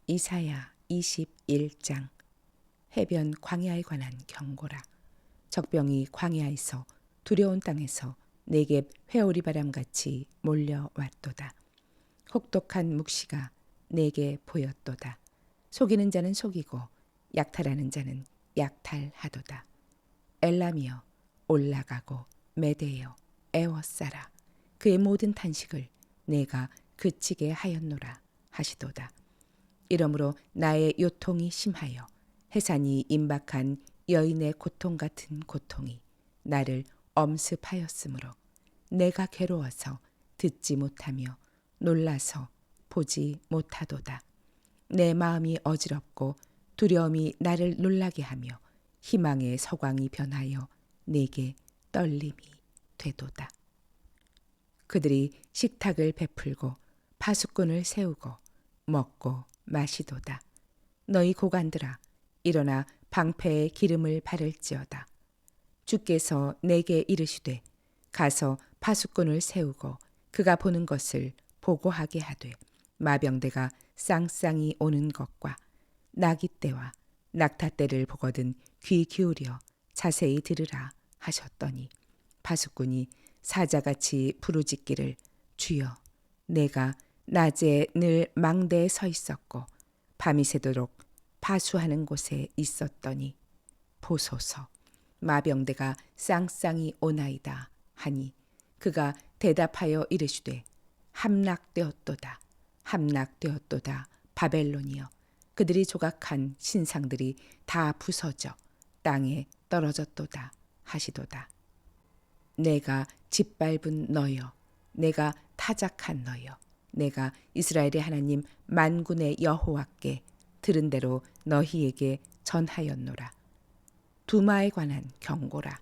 이사야 21장. 해변 광야에 관한 경고라. 적병이 광야에서 두려운 땅에서 네겝 회오리 바람같이 몰려왔도다. 혹독한 묵시가 내게 보였도다. 속이는 자는 속이고 약탈하는 자는 약탈하도다. 엘람이여 올라가고 메대여 애워싸라. 그의 모든 탄식을 내가 그치게 하였노라 하시도다. 이러므로 나의 요통이 심하여 해산이 임박한 여인의 고통 같은 고통이 나를 엄습하였으므로 내가 괴로워서 듣지 못하며 놀라서 보지 못하도다. 내 마음이 어지럽고 두려움이 나를 놀라게 하며 희망의 서광이 변하여 내게 떨림이 되도다. 그들이 식탁을 베풀고 파수꾼을 세우고 먹고 마시도다. 너희 고관들아 일어나 방패에 기름을 바를지어다. 주께서 내게 이르시되 가서 파수꾼을 세우고 그가 보는 것을 보고하게 하되 마병대가 쌍쌍이 오는 것과 나기 때와 낙타 때를 보거든 귀 기울여 자세히 들으라 하셨더니 파수꾼이 사자같이 부르짖기를 주여 내가 낮에 늘 망대에 서 있었고 밤이 새도록 파수하는 곳에 있었더니 보소서 마병대가 쌍쌍이 오나이다 하니 그가 대답하여 이르시되 함락되었도다 함락되었도다 바벨론이여 그들이 조각한 신상들이 다 부서져 땅에 떨어졌도다 하시도다. 내가 짓밟은 너여 내가 타작한 너여 내가 이스라엘의 하나님 만군의 여호와께 들은 대로 너희에게 전하였노라. 두마에 관한 경고라.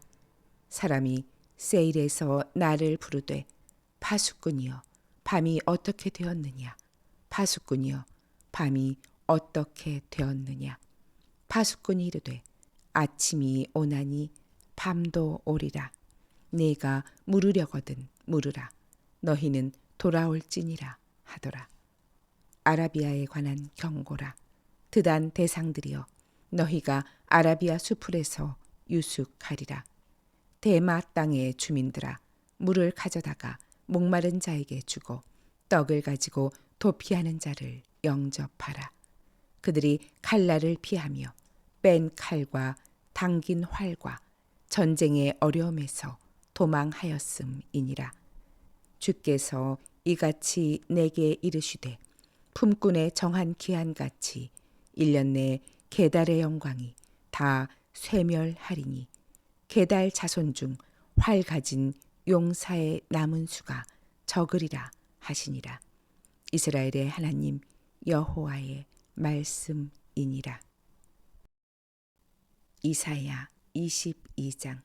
사람이 세일에서 나를 부르되 파수꾼이여 밤이 어떻게 되었느냐 파수꾼이여 밤이 어떻게 되었느냐 파수꾼이 이르되 아침이 오나니 밤도 오리라. 네가 물으려거든 물으라. 너희는 돌아올지니라 하더라. 아라비아에 관한 경고라. 드단 대상들이여 너희가 아라비아 수풀에서 유숙하리라. 대마 땅의 주민들아 물을 가져다가 목마른 자에게 주고 떡을 가지고 도피하는 자를 영접하라. 그들이 칼날을 피하며 뺀 칼과 당긴 활과 전쟁의 어려움에서 도망하였음이니라. 주께서 이같이 내게 이르시되 품꾼의 정한 기한같이 1년 내에 게달의 영광이 다 쇠멸하리니 게달 자손 중 활 가진 용사의 남은 수가 적으리라 하시니라. 이스라엘의 하나님 여호와의 말씀이니라. 이사야 22장.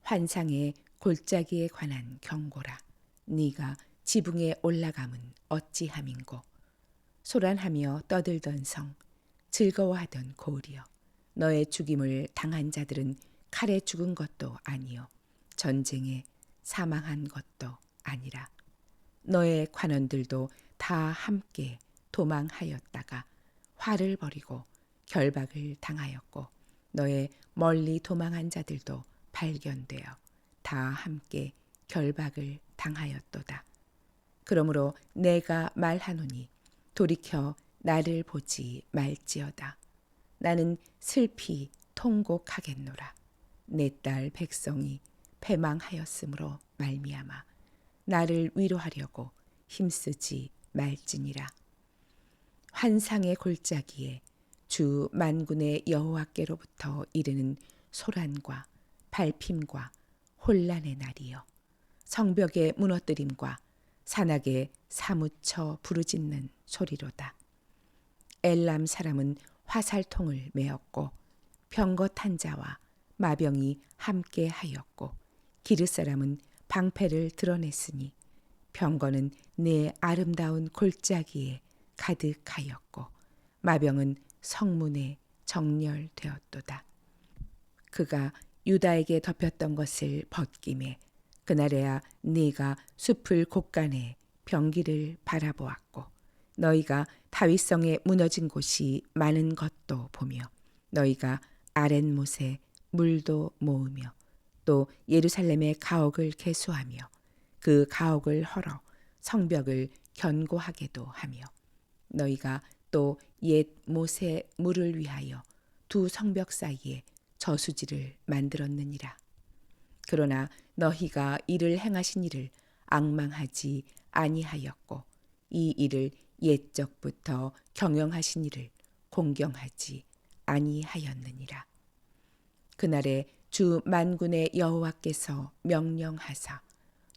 환상의 골짜기에 관한 경고라. 네가 지붕에 올라감은 어찌함인고 소란하며 떠들던 성 즐거워하던 고을이여 너의 죽임을 당한 자들은 칼에 죽은 것도 아니요 전쟁에 사망한 것도 아니라 너의 관원들도 다 함께 도망하였다가 화를 벌이고 결박을 당하였고 너의 멀리 도망한 자들도 발견되어 다 함께 결박을 당하였도다. 그러므로 내가 말하노니 돌이켜 나를 보지 말지어다. 나는 슬피 통곡하겠노라. 내 딸 백성이 패망하였으므로 말미암아 나를 위로하려고 힘쓰지 말지니라. 환상의 골짜기에 주 만군의 여호와께로부터 이르는 소란과 발핌과 혼란의 날이여 성벽의 무너뜨림과 산악에 사무쳐 부르짖는 소리로다. 엘람 사람은 화살통을 메었고 병거 탄 자와 마병이 함께 하였고 기르 사람은 방패를 드러냈으니 병거는 내 아름다운 골짜기에 가득하였고 마병은 성문에 정렬되었도다. 그가 유다에게 덮였던 것을 벗김에 그날에야 네가 숲을 곳간에 병기를 바라보았고 너희가 다윗성에 무너진 곳이 많은 것도 보며 너희가 아랫못에 물도 모으며 또 예루살렘의 가옥을 개수하며 그 가옥을 헐어 성벽을 견고하게도 하며 너희가 또 옛 못의 물을 위하여 두 성벽 사이에 저수지를 만들었느니라. 그러나 너희가 이를 행하신 일을 앙망하지 아니하였고 이 일을 옛적부터 경영하신 이를 공경하지 아니하였느니라. 그날에 주 만군의 여호와께서 명령하사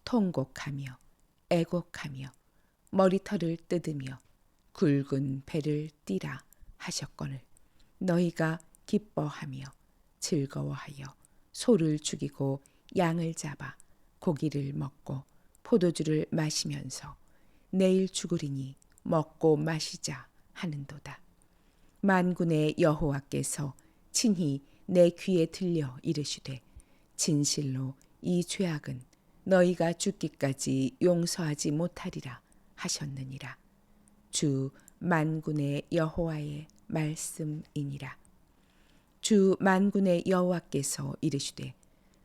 통곡하며 애곡하며 머리털을 뜯으며 굵은 배를 띠라 하셨거늘 너희가 기뻐하며 즐거워하여 소를 죽이고 양을 잡아 고기를 먹고 포도주를 마시면서 내일 죽으리니 먹고 마시자 하는도다. 만군의 여호와께서 친히 내 귀에 들려 이르시되 진실로 이 죄악은 너희가 죽기까지 용서하지 못하리라 하셨느니라. 주 만군의 여호와의 말씀이니라. 주 만군의 여호와께서 이르시되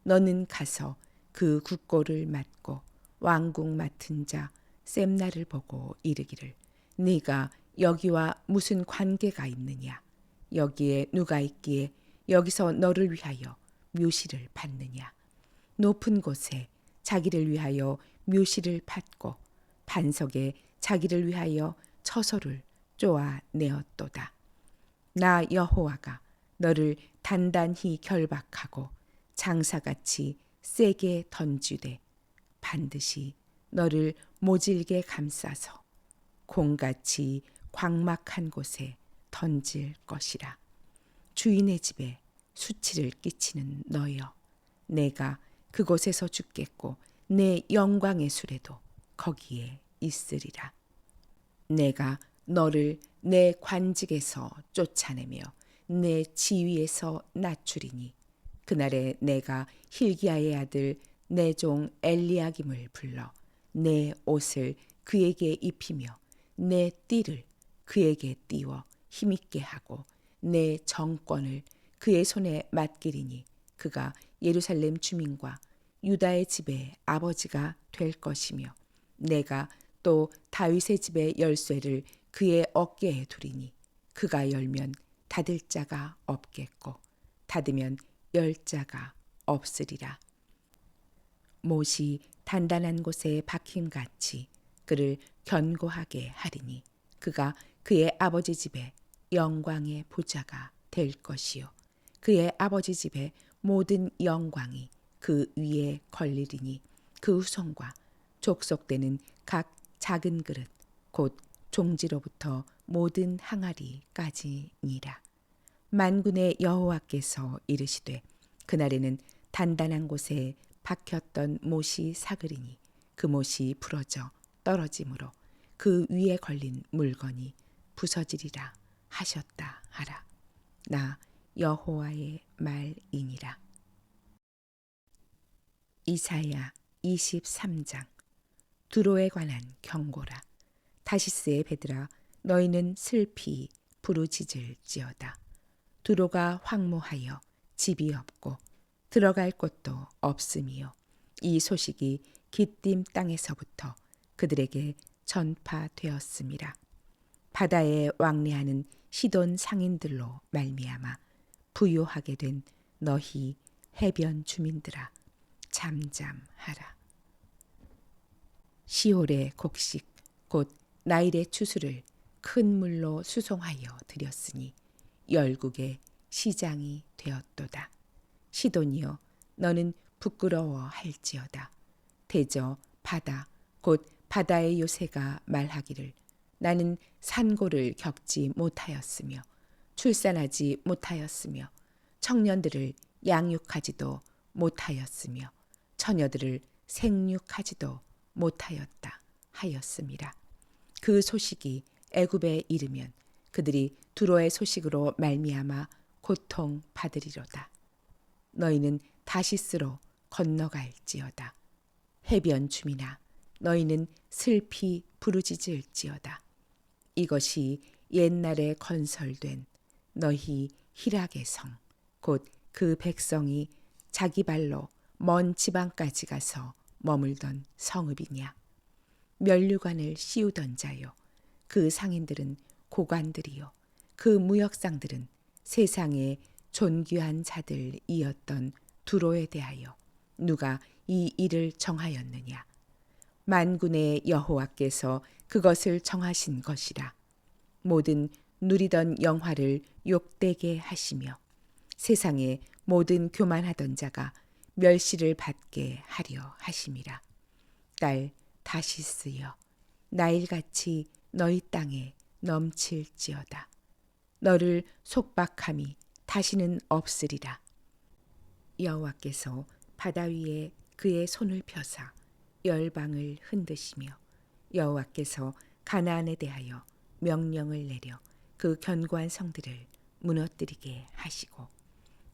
너는 가서 그 국고를 맡고 왕국 맡은 자 셈나를 보고 이르기를 네가 여기와 무슨 관계가 있느냐 여기에 누가 있기에 여기서 너를 위하여 묘시를 받느냐 높은 곳에 자기를 위하여 묘시를 받고 반석에 자기를 위하여 처소를 쪼아내었도다. 나 여호와가 너를 단단히 결박하고 장사같이 세게 던지되 반드시 너를 모질게 감싸서 공같이 광막한 곳에 던질 것이라. 주인의 집에 수치를 끼치는 너여 내가 그곳에서 죽겠고 내 영광의 수레도 거기에 있으리라. 내가 너를 내 관직에서 쫓아내며 내 지위에서 낮추리니 그날에 내가 hil기야의 아들 내 종 엘리야김을 불러 내 옷을 그에게 입히며 내 띠를 그에게 띄워 힘있게 하고 내 정권을 그의 손에 맡기리니 그가 예루살렘 주민과 유다의 집의 아버지가 될 것이며 내가 또 다윗의 집의 열쇠를 그의 어깨에 두리니 그가 열면 닫을 자가 없겠고 닫으면 열 자가 없으리라. 못이 단단한 곳에 박힘같이 그를 견고하게 하리니 그가 그의 아버지 집에 영광의 보좌가 될 것이요 그의 아버지 집의 모든 영광이 그 위에 걸리리니 그 후손과 족속되는 각 작은 그릇 곧 종지로부터 모든 항아리까지니라. 만군의 여호와께서 이르시되 그날에는 단단한 곳에 박혔던 못이 사그리니 그 못이 부러져 떨어짐으로 그 위에 걸린 물건이 부서지리라 하셨다 하라. 나 여호와의 말이니라. 이사야 23장. 두로에 관한 경고라. 다시스의 배들아 너희는 슬피 부르짖을지어다. 두로가 황무하여 집이 없고 들어갈 곳도 없음이요 이 소식이 기띔 땅에서부터 그들에게 전파되었음이라. 바다에 왕래하는 시돈 상인들로 말미암아 부요하게 된 너희 해변 주민들아 잠잠하라. 시올의 곡식 곧 나일의 추수를 큰 물로 수송하여 드렸으니 열국의 시장이 되었도다. 시돈이여 너는 부끄러워할지어다. 대저 바다 곧 바다의 요새가 말하기를 나는 산고를 겪지 못하였으며 출산하지 못하였으며 청년들을 양육하지도 못하였으며 처녀들을 생육하지도 못하였다 하였음이라. 그 소식이 애굽에 이르면 그들이 두로의 소식으로 말미암아 고통 받으리로다. 너희는 다시스로 건너갈지어다. 해변 주민아 너희는 슬피 부르짖을지어다. 이것이 옛날에 건설된 너희 희락의 성, 곧 그 백성이 자기 발로 먼 지방까지 가서 머물던 성읍이냐. 면류관을 씌우던 자요, 그 상인들은 고관들이요, 그 무역상들은 세상의 존귀한 자들이었던 두로에 대하여 누가 이 일을 정하였느냐. 만군의 여호와께서 그것을 정하신 것이라. 모든 누리던 영화를 욕되게 하시며 세상의 모든 교만하던 자가 멸시를 받게 하려 하심이라. 딸 다시스여, 나일같이 너희 땅에 넘칠지어다. 너를 속박함이 다시는 없으리라. 여호와께서 바다 위에 그의 손을 펴사 열방을 흔드시며 여호와께서 가나안에 대하여 명령을 내려 그 견고한 성들을 무너뜨리게 하시고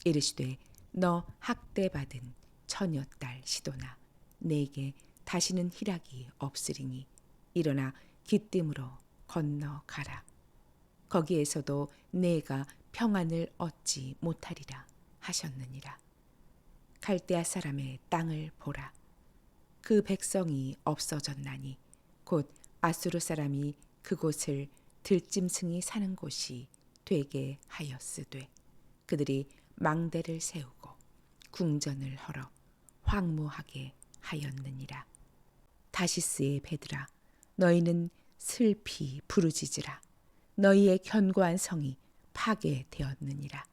이르시되 너 학대받은 처녀딸 시도나 내게 다시는 희락이 없으리니 일어나 기띔으로 건너가라. 거기에서도 내가 평안을 얻지 못하리라 하셨느니라. 갈대아 사람의 땅을 보라. 그 백성이 없어졌나니 곧 아수르 사람이 그곳을 들짐승이 사는 곳이 되게 하였으되 그들이 망대를 세우고 궁전을 헐어 황무하게 하였느니라. 다시스의 배들아, 너희는 슬피 부르짖으라. 너희의 견고한 성이 파괴되었느니라.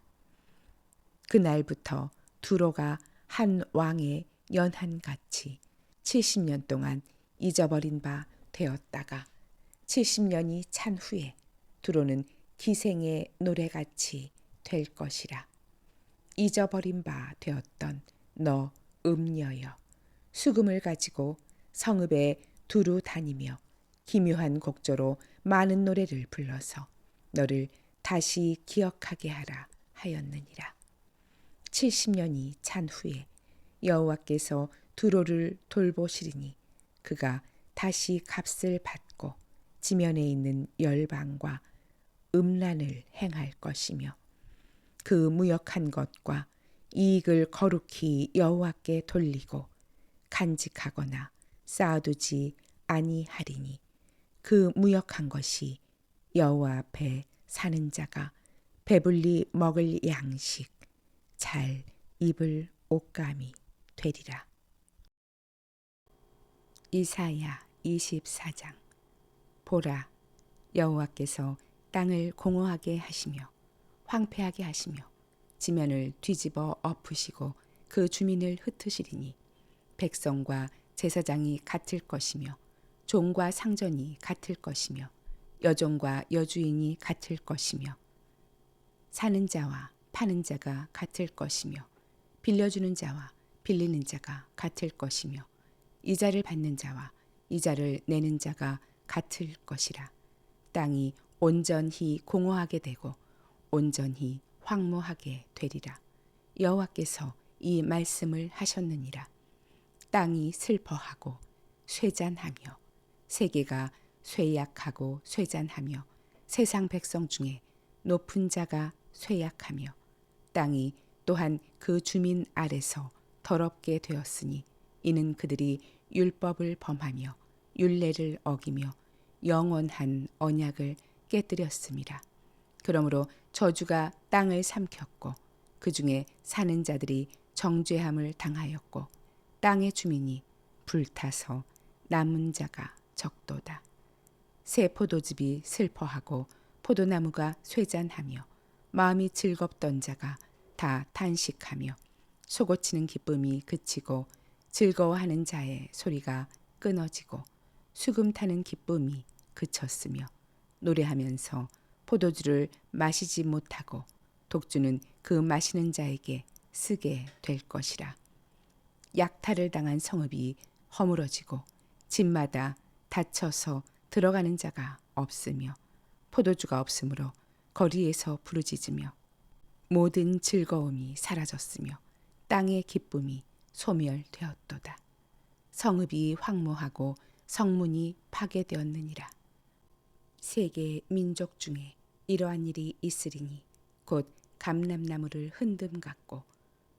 그날부터 두로가 한 왕의 연한같이 70년 동안 잊어버린 바 되었다가 70년이 찬 후에 두로는 기생의 노래같이 될 것이라. 잊어버린 바 되었던 너 음녀여, 수금을 가지고 성읍에 두루 다니며 기묘한 곡조로 많은 노래를 불러서 너를 다시 기억하게 하라 하였느니라. 70년이 찬 후에 여호와께서 두로를 돌보시리니 그가 다시 값을 받고 지면에 있는 열방과 음란을 행할 것이며 그 무역한 것과 이익을 거룩히 여호와께 돌리고 간직하거나 쌓아두지 아니하리니 그 무역한 것이 여호와 앞에 사는 자가 배불리 먹을 양식, 잘 입을 옷감이 되리라. 이사야 24장. 보라, 여호와께서 땅을 공허하게 하시며 황폐하게 하시며 지면을 뒤집어 엎으시고 그 주민을 흩으시리니 백성과 제사장이 같을 것이며 종과 상전이 같을 것이며 여종과 여주인이 같을 것이며 사는 자와 파는 자가 같을 것이며 빌려주는 자와 빌리는 자가 같을 것이며 이자를 받는 자와 이자를 내는 자가 같을 것이라. 땅이 온전히 공허하게 되고 온전히 황무하게 되리라. 여호와께서 이 말씀을 하셨느니라. 땅이 슬퍼하고 쇠잔하며 세계가 쇠약하고 쇠잔하며 세상 백성 중에 높은 자가 쇠약하며 땅이 또한 그 주민 아래서 더럽게 되었으니 이는 그들이 율법을 범하며 율례를 어기며 영원한 언약을 깨뜨렸음이라. 그러므로 저주가 땅을 삼켰고 그 중에 사는 자들이 정죄함을 당하였고 땅의 주민이 불타서 남은 자가 적도다. 새 포도즙이 슬퍼하고 포도나무가 쇠잔하며 마음이 즐겁던 자가 다 탄식하며 소고치는 기쁨이 그치고 즐거워하는 자의 소리가 끊어지고 수금 타는 기쁨이 그쳤으며 노래하면서 포도주를 마시지 못하고 독주는 그 마시는 자에게 쓰게 될 것이라. 약탈을 당한 성읍이 허물어지고 집마다 닫혀서 들어가는 자가 없으며 포도주가 없으므로 거리에서 부르짖으며 모든 즐거움이 사라졌으며 땅의 기쁨이 소멸되었도다. 성읍이 황무하고 성문이 파괴되었느니라. 세계 민족 중에 이러한 일이 있으리니 곧 감람나무를 흔듦 같고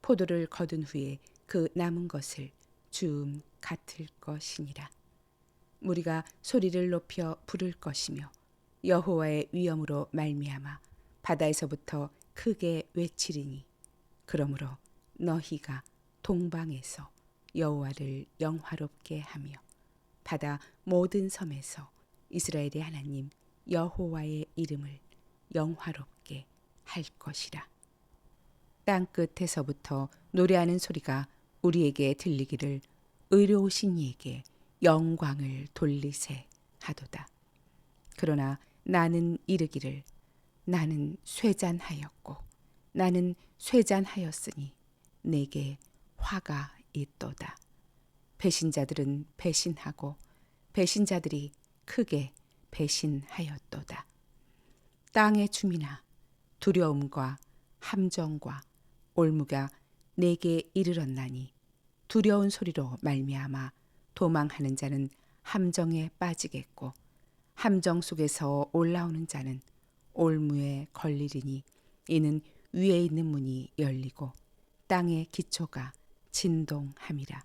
포도를 거둔 후에 그 남은 것을 주음 같을 것이니라. 무리가 소리를 높여 부를 것이며 여호와의 위엄으로 말미암아 바다에서부터 크게 외치리니 그러므로 너희가 동방에서 여호와를 영화롭게 하며 바다 모든 섬에서 이스라엘의 하나님 여호와의 이름을 영화롭게 할 것이라. 땅 끝에서부터 노래하는 소리가 우리에게 들리기를 의로우신 이에게 영광을 돌리세 하도다. 그러나 나는 이르기를 나는 쇠잔하였고 나는 쇠잔하였으니 내게 화가 있도다. 배신자들은 배신하고 배신자들이 크게 배신하였도다. 땅의 주민아, 두려움과 함정과 올무가 내게 이르렀나니 두려운 소리로 말미암아 도망하는 자는 함정에 빠지겠고 함정 속에서 올라오는 자는 올무에 걸리리니 이는 위에 있는 문이 열리고 땅의 기초가 진동함이라.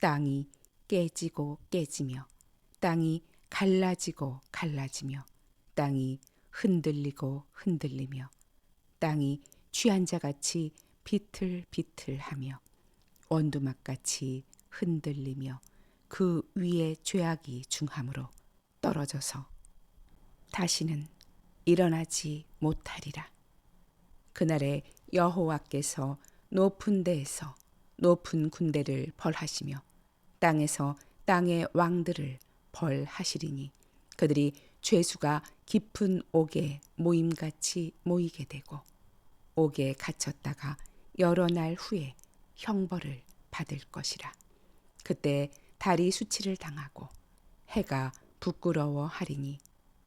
땅이 깨지고 깨지며 땅이 갈라지고 갈라지며 땅이 흔들리고 흔들리며 땅이 취한 자같이 비틀비틀하며 원두막같이 흔들리며 그 위에 죄악이 중함으로 떨어져서 다시는 일어나지 못하리라. 그날에 여호와께서 높은 데에서 높은 군대를 벌하시며 땅에서 땅의 왕들을 벌하시리니 그들이 죄수가 깊은 옥에 모임같이 모이게 되고 옥에 갇혔다가 여러 날 후에 형벌을 받을 것이라. 그때 달이 수치를 당하고 해가 부끄러워하리니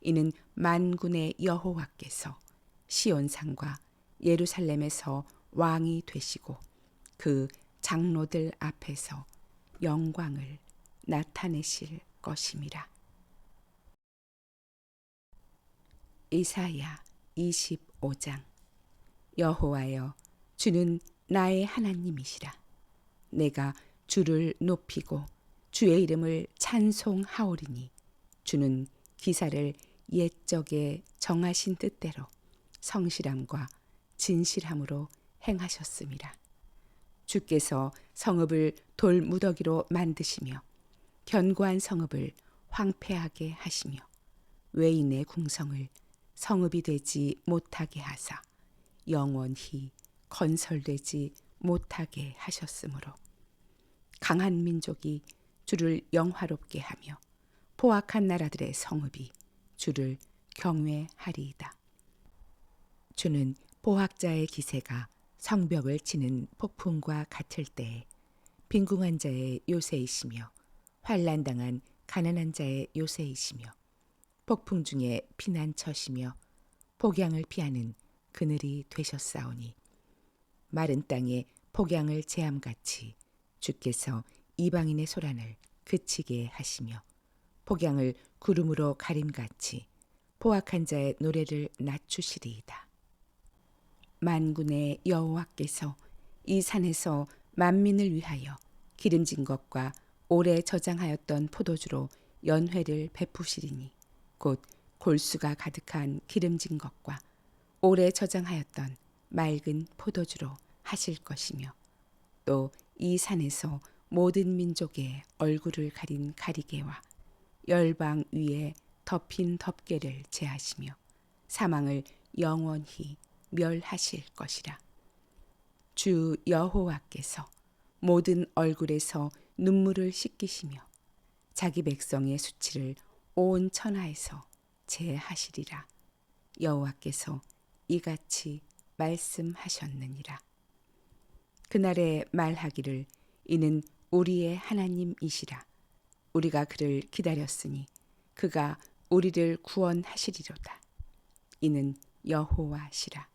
이는 만군의 여호와께서 시온산과 예루살렘에서 왕이 되시고 그 장로들 앞에서 영광을 나타내실 것임이라. 이사야 25장. 여호와여, 주는 나의 하나님이시라. 내가 주를 높이고 주의 이름을 찬송하오리니 주는 기사를 옛적에 정하신 뜻대로 성실함과 진실함으로 행하셨음이라. 주께서 성읍을 돌무더기로 만드시며 견고한 성읍을 황폐하게 하시며 외인의 궁성을 성읍이 되지 못하게 하사 영원히 건설되지 못하게 하셨으므로 강한 민족이 주를 영화롭게 하며 포악한 나라들의 성읍이 주를 경외하리이다. 주는 포악자의 기세가 성벽을 치는 폭풍과 같을 때에 빈궁한 자의 요새이시며 환난당한 가난한 자의 요새이시며 폭풍 중에 피난처시며 폭양을 피하는 그늘이 되셨사오니 마른 땅에 폭양을 제함같이 주께서 이방인의 소란을 그치게 하시며 폭양을 구름으로 가림같이 포악한 자의 노래를 낮추시리이다. 만군의 여호와께서 이 산에서 만민을 위하여 기름진 것과 오래 저장하였던 포도주로 연회를 베푸시리니 곧 골수가 가득한 기름진 것과 오래 저장하였던 맑은 포도주로 하실 것이며 또 이 산에서 모든 민족의 얼굴을 가린 가리개와 열방 위에 덮인 덮개를 제하시며 사망을 영원히 멸하실 것이라. 주 여호와께서 모든 얼굴에서 눈물을 씻기시며 자기 백성의 수치를 온 천하에서 제하시리라. 여호와께서 이같이 말씀하셨느니라. 그날에 말하기를 이는 우리의 하나님이시라. 우리가 그를 기다렸으니 그가 우리를 구원하시리로다. 이는 여호와시라.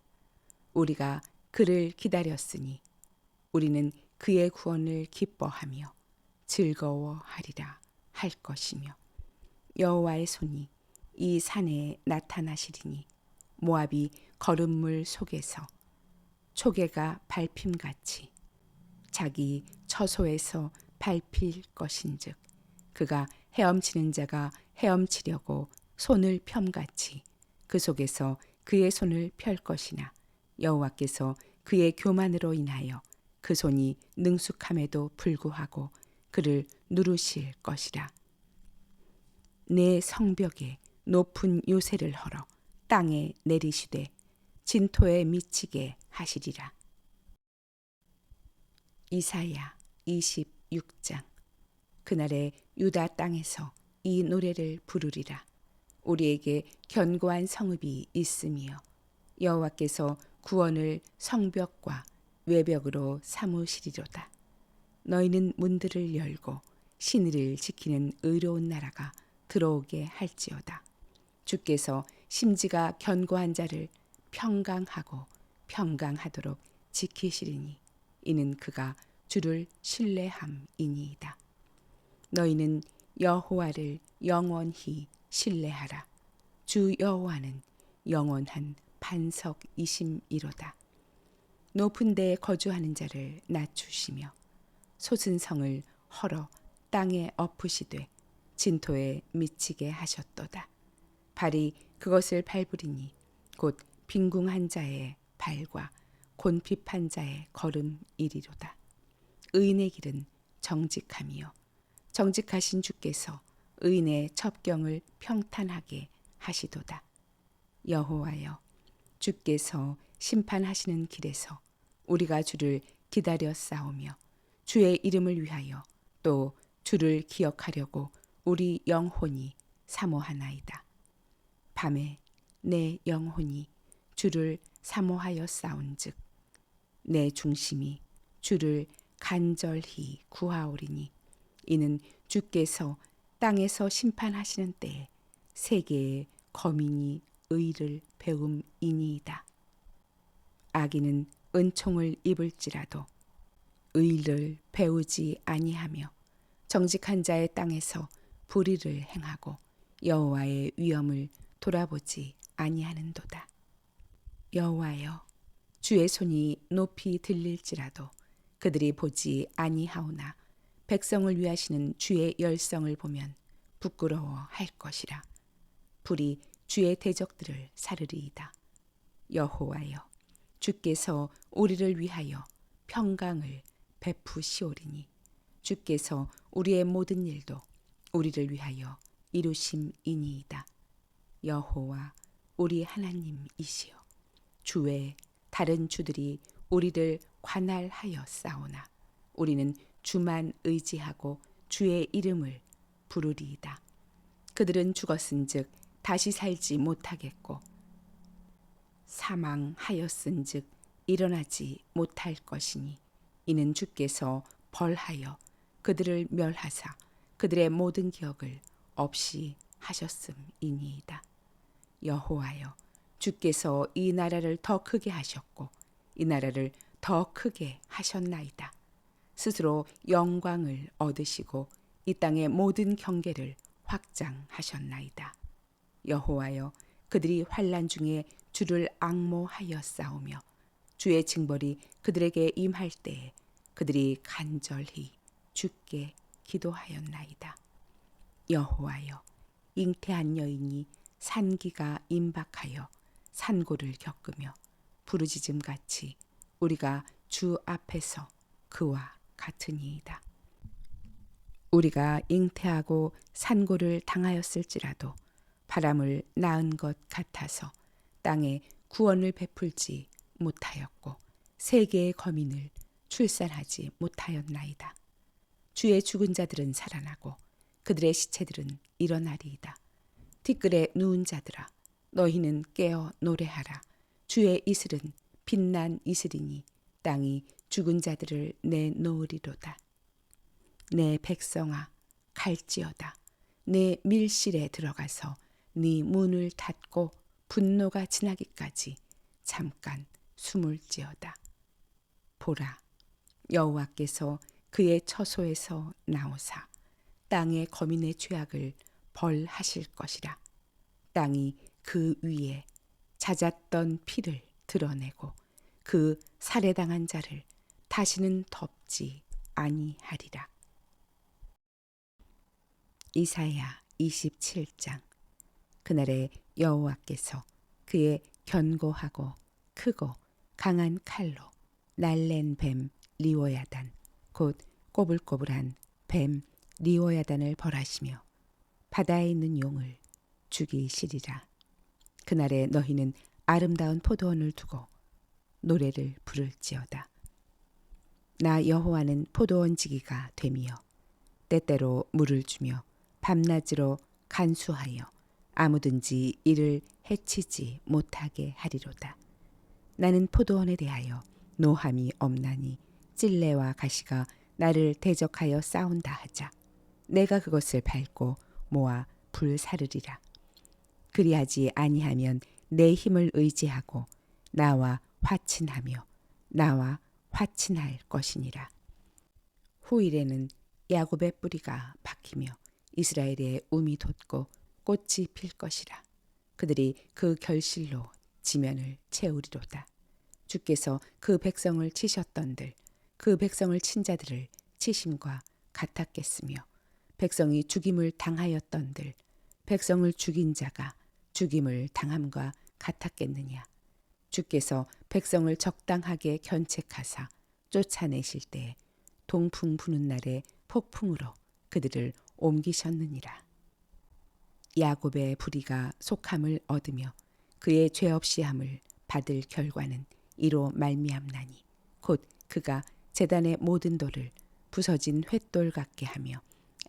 우리가 그를 기다렸으니 우리는 그의 구원을 기뻐하며 즐거워하리라 할 것이며 여호와의 손이 이 산에 나타나시리니 모압이 거름물 속에서 초계가 밟힘같이 자기 처소에서 밟힐 것인즉 그가 헤엄치는 자가 헤엄치려고 손을 펴같이 그 속에서 그의 손을 펼 것이나 여호와께서 그의 교만으로 인하여 그 손이 능숙함에도 불구하고 그를 누르실 것이라. 내 성벽에 높은 요새를 헐어 땅에 내리시되 진토에 미치게 하시리라. 이사야 26장. 그날에 유다 땅에서 이 노래를 부르리라. 우리에게 견고한 성읍이 있으며 여호와께서 구원을 성벽과 외벽으로 삼으시리로다. 너희는 문들을 열고 신의를 지키는 의로운 나라가 들어오게 할지어다. 주께서 심지가 견고한 자를 평강하고 평강하도록 지키시리니 이는 그가 주를 신뢰함이니이다. 너희는 여호와를 영원히 신뢰하라. 주 여호와는 영원한 반석이심이로다. 높은 데에 거주하는 자를 낮추시며 솟은 성을 헐어 땅에 엎으시되 진토에 미치게 하셨도다. 발이 그것을 밟으리니 곧 빈궁한 자의 발과 곤핍한 자의 걸음이리로다. 의인의 길은 정직함이요 정직하신 주께서 의인의 첩경을 평탄하게 하시도다. 여호와여, 주께서 심판하시는 길에서 우리가 주를 기다려 싸우며 주의 이름을 위하여 또 주를 기억하려고 우리 영혼이 사모하나이다. 밤에 내 영혼이 주를 사모하여 싸운즉 내 중심이 주를 간절히 구하오리니 이는 주께서 땅에서 심판하시는 때에 세계의 거민이 의를 배움이니이다. 악인은 은총을 입을지라도 의를 배우지 아니하며 정직한 자의 땅에서 불의를 행하고 여호와의 위엄을 돌아보지 아니하는도다. 여호와여, 주의 손이 높이 들릴지라도 그들이 보지 아니하오나 백성을 위하시는 주의 열성을 보면 부끄러워할 것이라. 불이 주의 대적들을 사르리이다. 여호와여, 주께서 우리를 위하여 평강을 베푸시오리니 주께서 우리의 모든 일도 우리를 위하여 이루심이니이다. 여호와 우리 하나님이시여, 주의 다른 주들이 우리를 관할하여 싸우나 우리는 주만 의지하고 주의 이름을 부르리이다. 그들은 죽었은즉 다시 살지 못하겠고 사망하였은즉 일어나지 못할 것이니 이는 주께서 벌하여 그들을 멸하사 그들의 모든 기억을 없이 하셨음이니이다. 여호와여, 주께서 이 나라를 더 크게 하셨고 이 나라를 더 크게 하셨나이다. 스스로 영광을 얻으시고 이 땅의 모든 경계를 확장하셨나이다. 여호와여, 그들이 환난 중에 주를 앙모하여 싸우며 주의 징벌이 그들에게 임할 때에 그들이 간절히 주께 기도하였나이다. 여호와여, 잉태한 여인이 산기가 임박하여 산고를 겪으며 부르짖음같이 우리가 주 앞에서 그와 같으니이다. 우리가 잉태하고 산고를 당하였을지라도 바람을 낳은 것 같아서 땅에 구원을 베풀지 못하였고 세계의 거민을 출산하지 못하였나이다. 주의 죽은 자들은 살아나고 그들의 시체들은 일어나리이다. 티끌에 누운 자들아, 너희는 깨어 노래하라. 주의 이슬은 빛난 이슬이니 땅이 죽은 자들을 내놓으리로다. 내 백성아, 갈지어다. 내 밀실에 들어가서 네 문을 닫고 분노가 지나기까지 잠깐 숨을지어다. 보라, 여호와께서 그의 처소에서 나오사 땅의 거민의 죄악을 벌하실 것이라. 땅이 그 위에 잦았던 피를 드러내고 그 살해당한 자를 다시는 덮지 아니하리라. 이사야 27장. 그날에 여호와께서 그의 견고하고 크고 강한 칼로 날랜 뱀 리워야단 곧 꼬불꼬불한 뱀 리워야단을 벌하시며 바다에 있는 용을 죽이시리라. 그날에 너희는 아름다운 포도원을 두고 노래를 부를지어다. 나 여호와는 포도원 지기가 되미요 때때로 물을 주며 밤낮으로 간수하여 아무든지 이를 해치지 못하게 하리로다. 나는 포도원에 대하여 노함이 없나니 찔레와 가시가 나를 대적하여 싸운다 하자. 내가 그것을 밟고 모아 불사르리라. 그리하지 아니하면 내 힘을 의지하고 나와 화친하며 나와 화친할 것이니라. 후일에는 야곱의 뿌리가 박히며 이스라엘의 움이 돋고 꽃이 필 것이라. 그들이 그 결실로 지면을 채우리로다. 주께서 그 백성을 치셨던들 그 백성을 친 자들을 치심과 같았겠으며 백성이 죽임을 당하였던들 백성을 죽인 자가 죽임을 당함과 같았겠느냐. 주께서 백성을 적당하게 견책하사 쫓아내실 때에 동풍 부는 날에 폭풍으로 그들을 옮기셨느니라. 야곱의 불의가 속함을 얻으며 그의 죄 없이 함을 받을 결과는 이로 말미암나니 곧 그가 제단의 모든 돌을 부서진 횃돌 같게 하며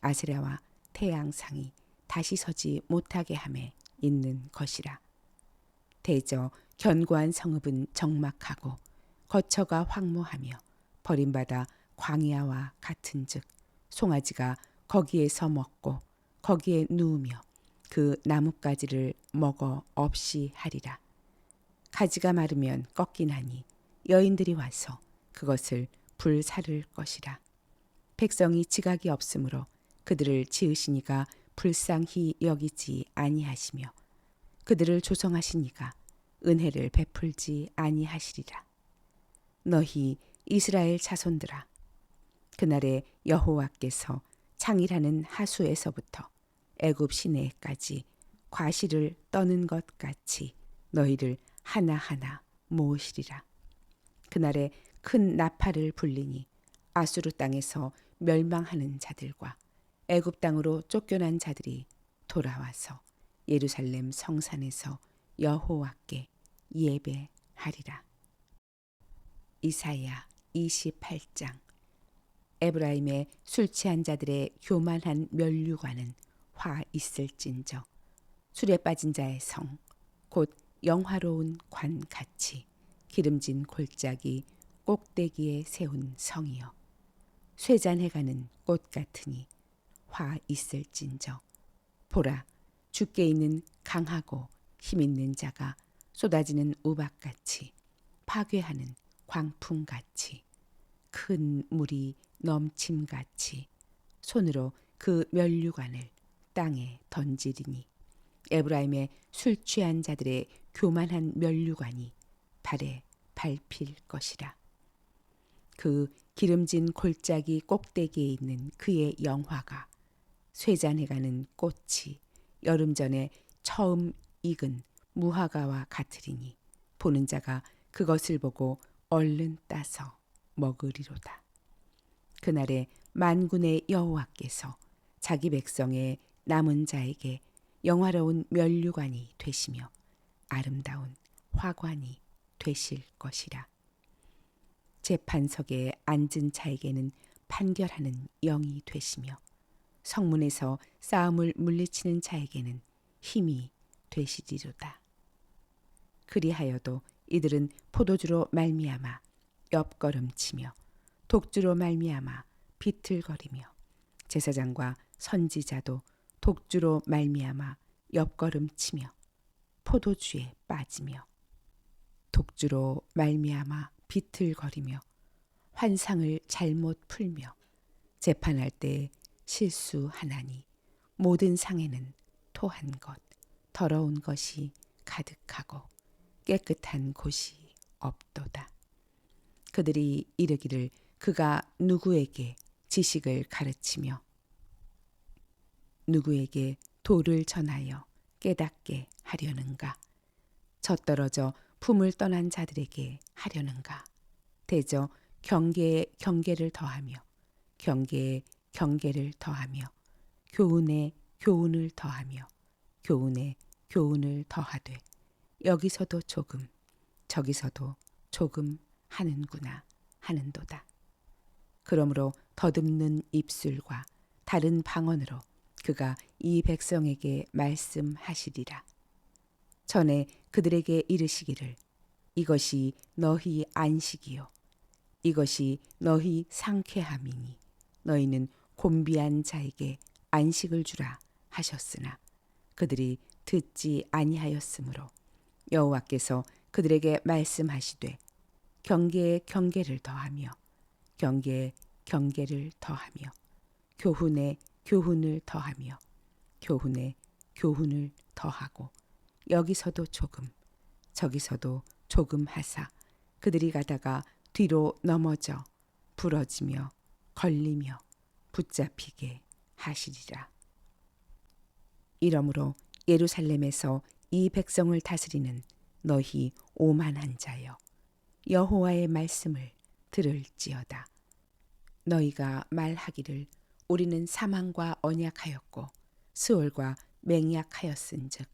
아세라와 태양상이 다시 서지 못하게 함에 있는 것이라. 대저 견고한 성읍은 적막하고 거처가 황무하며 버림받아 광야와 같은즉 송아지가 거기에서 먹고 거기에 누우며 그 나뭇가지를 먹어 없이 하리라. 가지가 마르면 꺾이나니 여인들이 와서 그것을 불사를 것이라. 백성이 지각이 없으므로 그들을 지으시니가 불쌍히 여기지 아니하시며 그들을 조성하신 이가 은혜를 베풀지 아니하시리라. 너희 이스라엘 자손들아, 그날에 여호와께서 창일하는 하수에서부터 애굽 시내까지 과실을 떠는 것 같이 너희를 하나하나 모으시리라. 그날에 큰 나팔을 불리니 아수르 땅에서 멸망하는 자들과 애굽 땅으로 쫓겨난 자들이 돌아와서 예루살렘 성산에서 여호와께 예배하리라. 이사야 28장. 에브라임의 술 취한 자들의 교만한 면류관은 화 있을진저 술에 빠진 자의 성 곧 영화로운 관 같이 기름진 골짜기 꼭대기에 세운 성이여 쇠잔해가는 꽃 같으니 화 있을진저 보라 주께 있는 강하고 힘있는 자가 쏟아지는 우박같이 파괴하는 광풍같이 큰 물이 넘침같이 손으로 그 면류관을 땅에 던지리니 에브라임의 술 취한 자들의 교만한 면류관이 발에 밟힐 것이라. 그 기름진 골짜기 꼭대기에 있는 그의 영화가 쇠잔해가는 꽃이 여름 전에 처음 익은 무화과와 같으리니 보는 자가 그것을 보고 얼른 따서 먹으리로다. 그날에 만군의 여호와께서 자기 백성의 남은 자에게 영화로운 면류관이 되시며 아름다운 화관이 되실 것이라. 재판석에 앉은 자에게는 판결하는 영이 되시며 성문에서 싸움을 물리치는 자에게는 힘이 되시리로다. 그리하여도 이들은 포도주로 말미암아 옆걸음치며 독주로 말미암아 비틀거리며 제사장과 선지자도 독주로 말미암아 옆걸음치며 포도주에 빠지며 독주로 말미암아 비틀거리며 환상을 잘못 풀며 재판할 때 실수하나니 모든 상에는 토한 것 더러운 것이 가득하고 깨끗한 곳이 없도다. 그들이 이르기를 그가 누구에게 지식을 가르치며 누구에게 도를 전하여 깨닫게 하려는가? 젖떨어져 품을 떠난 자들에게 하려는가? 대저 경계에 경계를 더하며 경계에 경계를 더하며 교훈에 교훈을 더하며 교훈에 교훈을 더하되 여기서도 조금 저기서도 조금 하는구나 하는도다. 그러므로 더듬는 입술과 다른 방언으로 그가 이 백성에게 말씀하시리라. 전에 그들에게 이르시기를 이것이 너희 안식이요 이것이 너희 상쾌함이니 너희는 곤비한 자에게 안식을 주라 하셨으나 그들이 듣지 아니하였으므로 여호와께서 그들에게 말씀하시되 경계에 경계를 더하며 경계에 경계를 더하며 교훈에 교훈을 더하며 교훈에 교훈을 더하고 여기서도 조금 저기서도 조금 하사 그들이 가다가 뒤로 넘어져 부러지며 걸리며 붙잡히게 하시리라. 이러므로 예루살렘에서 이 백성을 다스리는 너희 오만한 자여 여호와의 말씀을 들을지어다. 너희가 말하기를 우리는 사망과 언약하였고 스올과 맹약하였은즉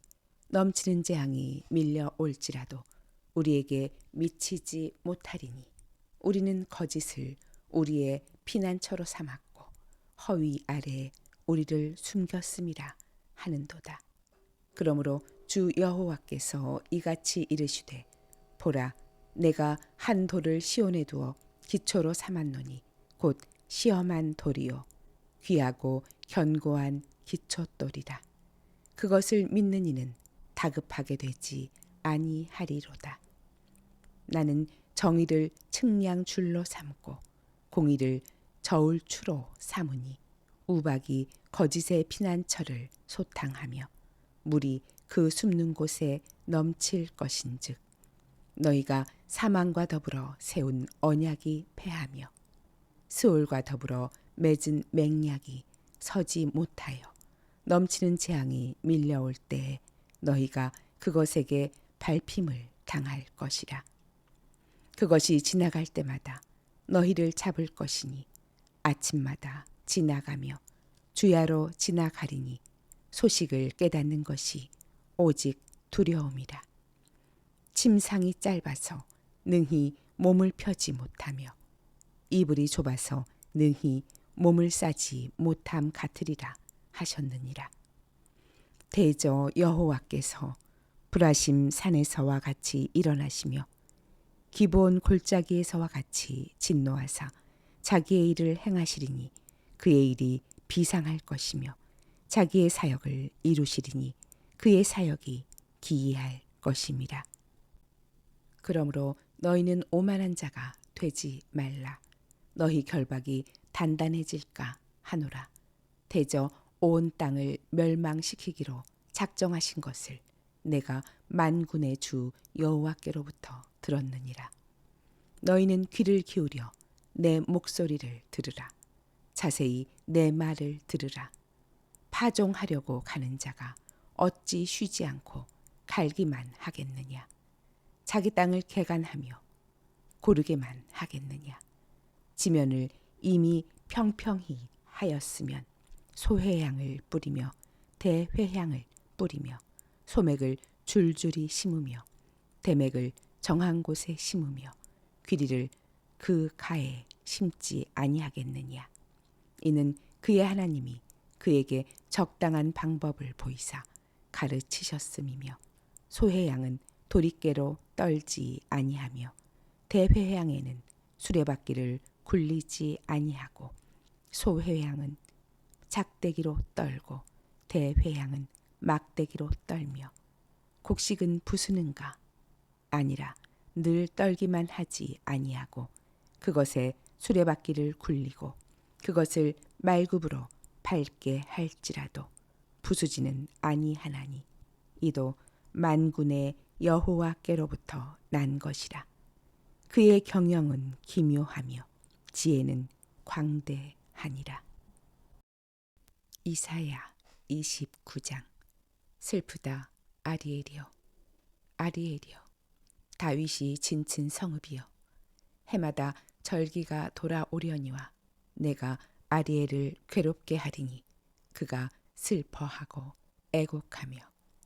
넘치는 재앙이 밀려올지라도 우리에게 미치지 못하리니 우리는 거짓을 우리의 피난처로 삼았고 허위 아래에 우리를 숨겼음이라 하는도다. 그러므로 주 여호와께서 이같이 이르시되 보라 내가 한 돌을 시온에 두어 기초로 삼았노니 곧 시험한 돌이요 귀하고 견고한 기초돌이라. 그것을 믿는 이는 다급하게 되지 아니하리로다. 나는 정의를 측량 줄로 삼고 공의를 저울추로 삼으니 우박이 거짓의 피난처를 소탕하며 물이 그 숨는 곳에 넘칠 것인즉 너희가 사망과 더불어 세운 언약이 패하며 스올과 더불어 맺은 맹약이 서지 못하여 넘치는 재앙이 밀려올 때에 너희가 그것에게 밟힘을 당할 것이라. 그것이 지나갈 때마다 너희를 잡을 것이니 아침마다 지나가며 주야로 지나가리니 소식을 깨닫는 것이 오직 두려움이라. 침상이 짧아서 능히 몸을 펴지 못하며 이불이 좁아서 능히 몸을 싸지 못함 같으리라 하셨느니라. 대저 여호와께서 브라심 산에서와 같이 일어나시며 기브온 골짜기에서와 같이 진노하사 자기의 일을 행하시리니 그의 일이 비상할 것이며 자기의 사역을 이루시리니 그의 사역이 기이할 것임이라. 그러므로 너희는 오만한 자가 되지 말라. 너희 결박이 단단해질까 하노라. 대저 온 땅을 멸망시키기로 작정하신 것을 내가 만군의 주 여호와께로부터 들었느니라. 너희는 귀를 기울여 내 목소리를 들으라. 자세히 내 말을 들으라. 파종하려고 가는 자가 어찌 쉬지 않고 갈기만 하겠느냐. 자기 땅을 개간하며 고르게만 하겠느냐. 지면을 이미 평평히 하였으면 소회향을 뿌리며 대회향을 뿌리며 소맥을 줄줄이 심으며 대맥을 정한 곳에 심으며 귀리를 그 가에 심지 아니하겠느냐. 이는 그의 하나님이 그에게 적당한 방법을 보이사 가르치셨음이며 소회향은 도리깨로 떨지 아니하며 대회향에는 수레바퀴를 굴리지 아니하고 소회향은 작대기로 떨고 대회향은 막대기로 떨며 곡식은 부수는가 아니라 늘 떨기만 하지 아니하고 그것에 수레바퀴를 굴리고 그것을 말굽으로 밟게 할지라도 부수지는 아니하나니 이도 만군의 여호와께로부터 난 것이라. 그의 경영은 기묘하며 지혜는 광대하니라. 이사야 29장. 슬프다 아리엘이여, 아리엘이여, 다윗이 진친 성읍이여. 해마다 절기가 돌아오려니와 내가 아리엘을 괴롭게 하리니 그가 슬퍼하고 애곡하며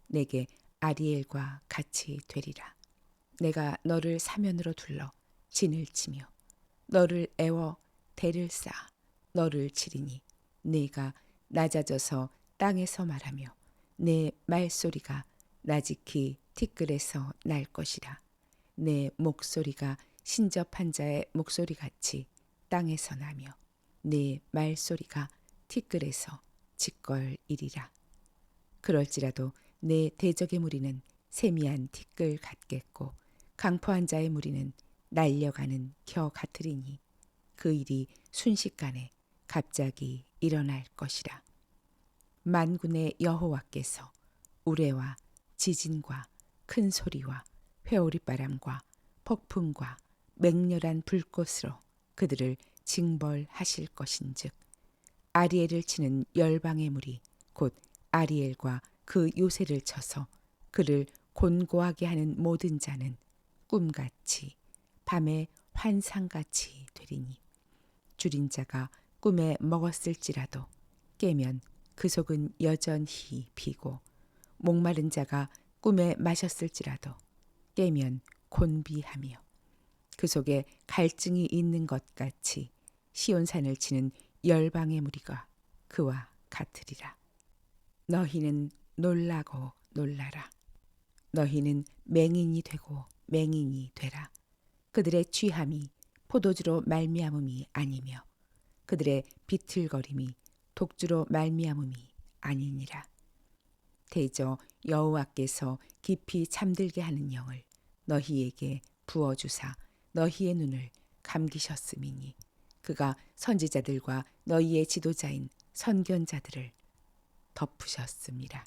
내게 아리엘과 같이 되리라. 내가 너를 사면으로 둘러 진을 치며 너를 애워 대를 쌓아 너를 치리니 네가 낮아져서 땅에서 말하며 내 말소리가 나직히 티끌에서 날 것이라. 내 목소리가 신접한 자의 목소리같이 땅에서 나며 내 말소리가 티끌에서 짓걸이리라. 그럴지라도 내 대적의 무리는 세미한 티끌 같겠고 강포한 자의 무리는 날려가는 겨 같으리니 그 일이 순식간에 갑자기 일어날 것이라. 만군의 여호와께서 우레와 지진과 큰 소리와 회오리바람과 폭풍과 맹렬한 불꽃으로 그들을 징벌하실 것인즉 아리엘을 치는 열방의 무리 곧 아리엘과 그 요새를 쳐서 그를 곤고하게 하는 모든 자는 꿈같이 밤의 환상같이 되리니 줄인 자가 꿈에 먹었을지라도 깨면 그 속은 여전히 비고 목마른 자가 꿈에 마셨을지라도 깨면 곤비하며 그 속에 갈증이 있는 것 같이 시온산을 치는 열방의 무리가 그와 같으리라. 너희는 놀라고 놀라라. 너희는 맹인이 되고 맹인이 되라. 그들의 취함이 포도주로 말미암음이 아니며 그들의 비틀거림이 독주로 말미암음이 아니니라. 대저 여호와께서 깊이 잠들게 하는 영을 너희에게 부어주사 너희의 눈을 감기셨음이니 그가 선지자들과 너희의 지도자인 선견자들을 덮으셨습니다.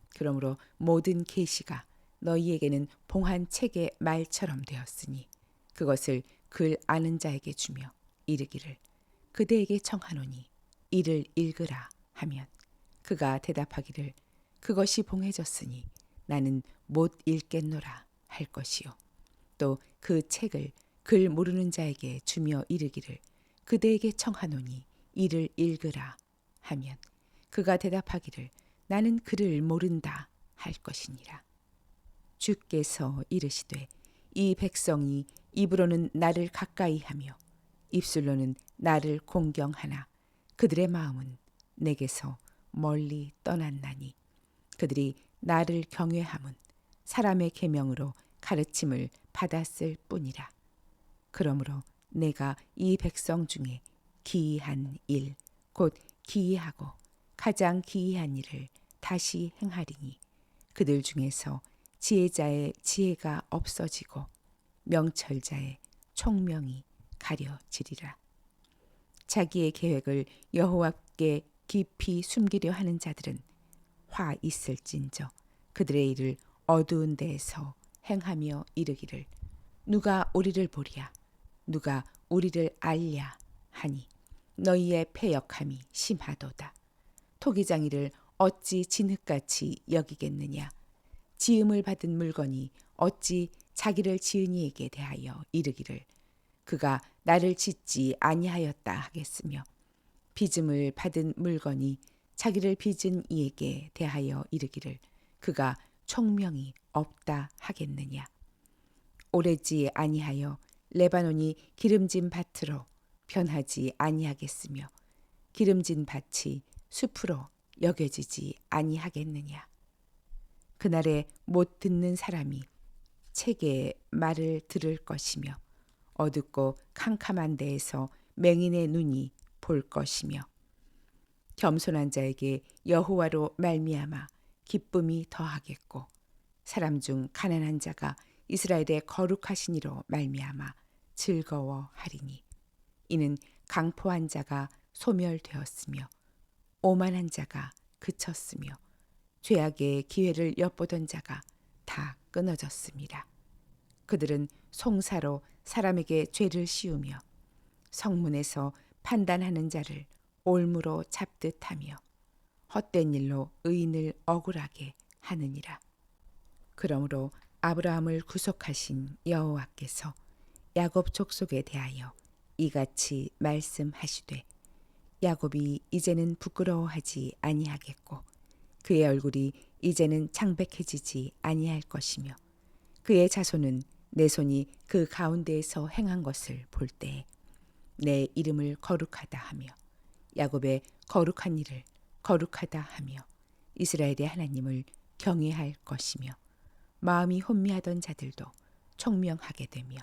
그러므로 모든 계시가 너희에게는 봉한 책의 말처럼 되었으니 그것을 글 아는 자에게 주며 이르기를 그대에게 청하노니 이를 읽으라 하면 그가 대답하기를 그것이 봉해졌으니 나는 못 읽겠노라 할 것이요. 또 그 책을 글 모르는 자에게 주며 이르기를 그대에게 청하노니 이를 읽으라 하면 그가 대답하기를 나는 글을 모른다 할 것이니라. 주께서 이르시되 이 백성이 입으로는 나를 가까이 하며 입술로는 나를 공경하나 그들의 마음은 내게서 멀리 떠났나니 그들이 나를 경외함은 사람의 계명으로 가르침을 받았을 뿐이라. 그러므로 내가 이 백성 중에 기이한 일, 곧 기이하고 가장 기이한 일을 다시 행하리니 그들 중에서 지혜자의 지혜가 없어지고 명철자의 총명이 가려지리라. 자기의 계획을 여호와께 깊이 숨기려 하는 자들은 화 있을진저 그들의 일을 어두운 데에서 행하며 이르기를 누가 우리를 보랴 누가 우리를 알랴 하니 너희의 패역함이 심하도다. 토기장이를 어찌 진흙같이 여기겠느냐. 지음을 받은 물건이 어찌 자기를 지은 이에게 대하여 이르기를 그가 나를 짓지 아니하였다 하겠으며 빚음을 받은 물건이 자기를 빚은 이에게 대하여 이르기를 그가 총명이 없다 하겠느냐. 오래지 아니하여 레바논이 기름진 밭으로 변하지 아니하겠으며 기름진 밭이 숲으로 여겨지지 아니하겠느냐. 그날에 못 듣는 사람이 책의 말을 들을 것이며 어둡고 캄캄한 데에서 맹인의 눈이 볼 것이며 겸손한 자에게 여호와로 말미암아 기쁨이 더하겠고 사람 중 가난한 자가 이스라엘의 거룩하신 이로 말미암아 즐거워하리니 이는 강포한 자가 소멸되었으며 오만한 자가 그쳤으며 죄악의 기회를 엿보던 자가 다 끊어졌습니다. 그들은 송사로 사람에게 죄를 씌우며 성문에서 판단하는 자를 올무로 잡듯하며 헛된 일로 의인을 억울하게 하느니라. 그러므로 아브라함을 구속하신 여호와께서 야곱 족속에 대하여 이같이 말씀하시되 야곱이 이제는 부끄러워하지 아니하겠고 그의 얼굴이 이제는 창백해지지 아니할 것이며 그의 자손은 내 손이 그 가운데에서 행한 것을 볼 때에 내 이름을 거룩하다 하며 야곱의 거룩한 일을 거룩하다 하며 이스라엘의 하나님을 경외할 것이며 마음이 혼미하던 자들도 총명하게 되며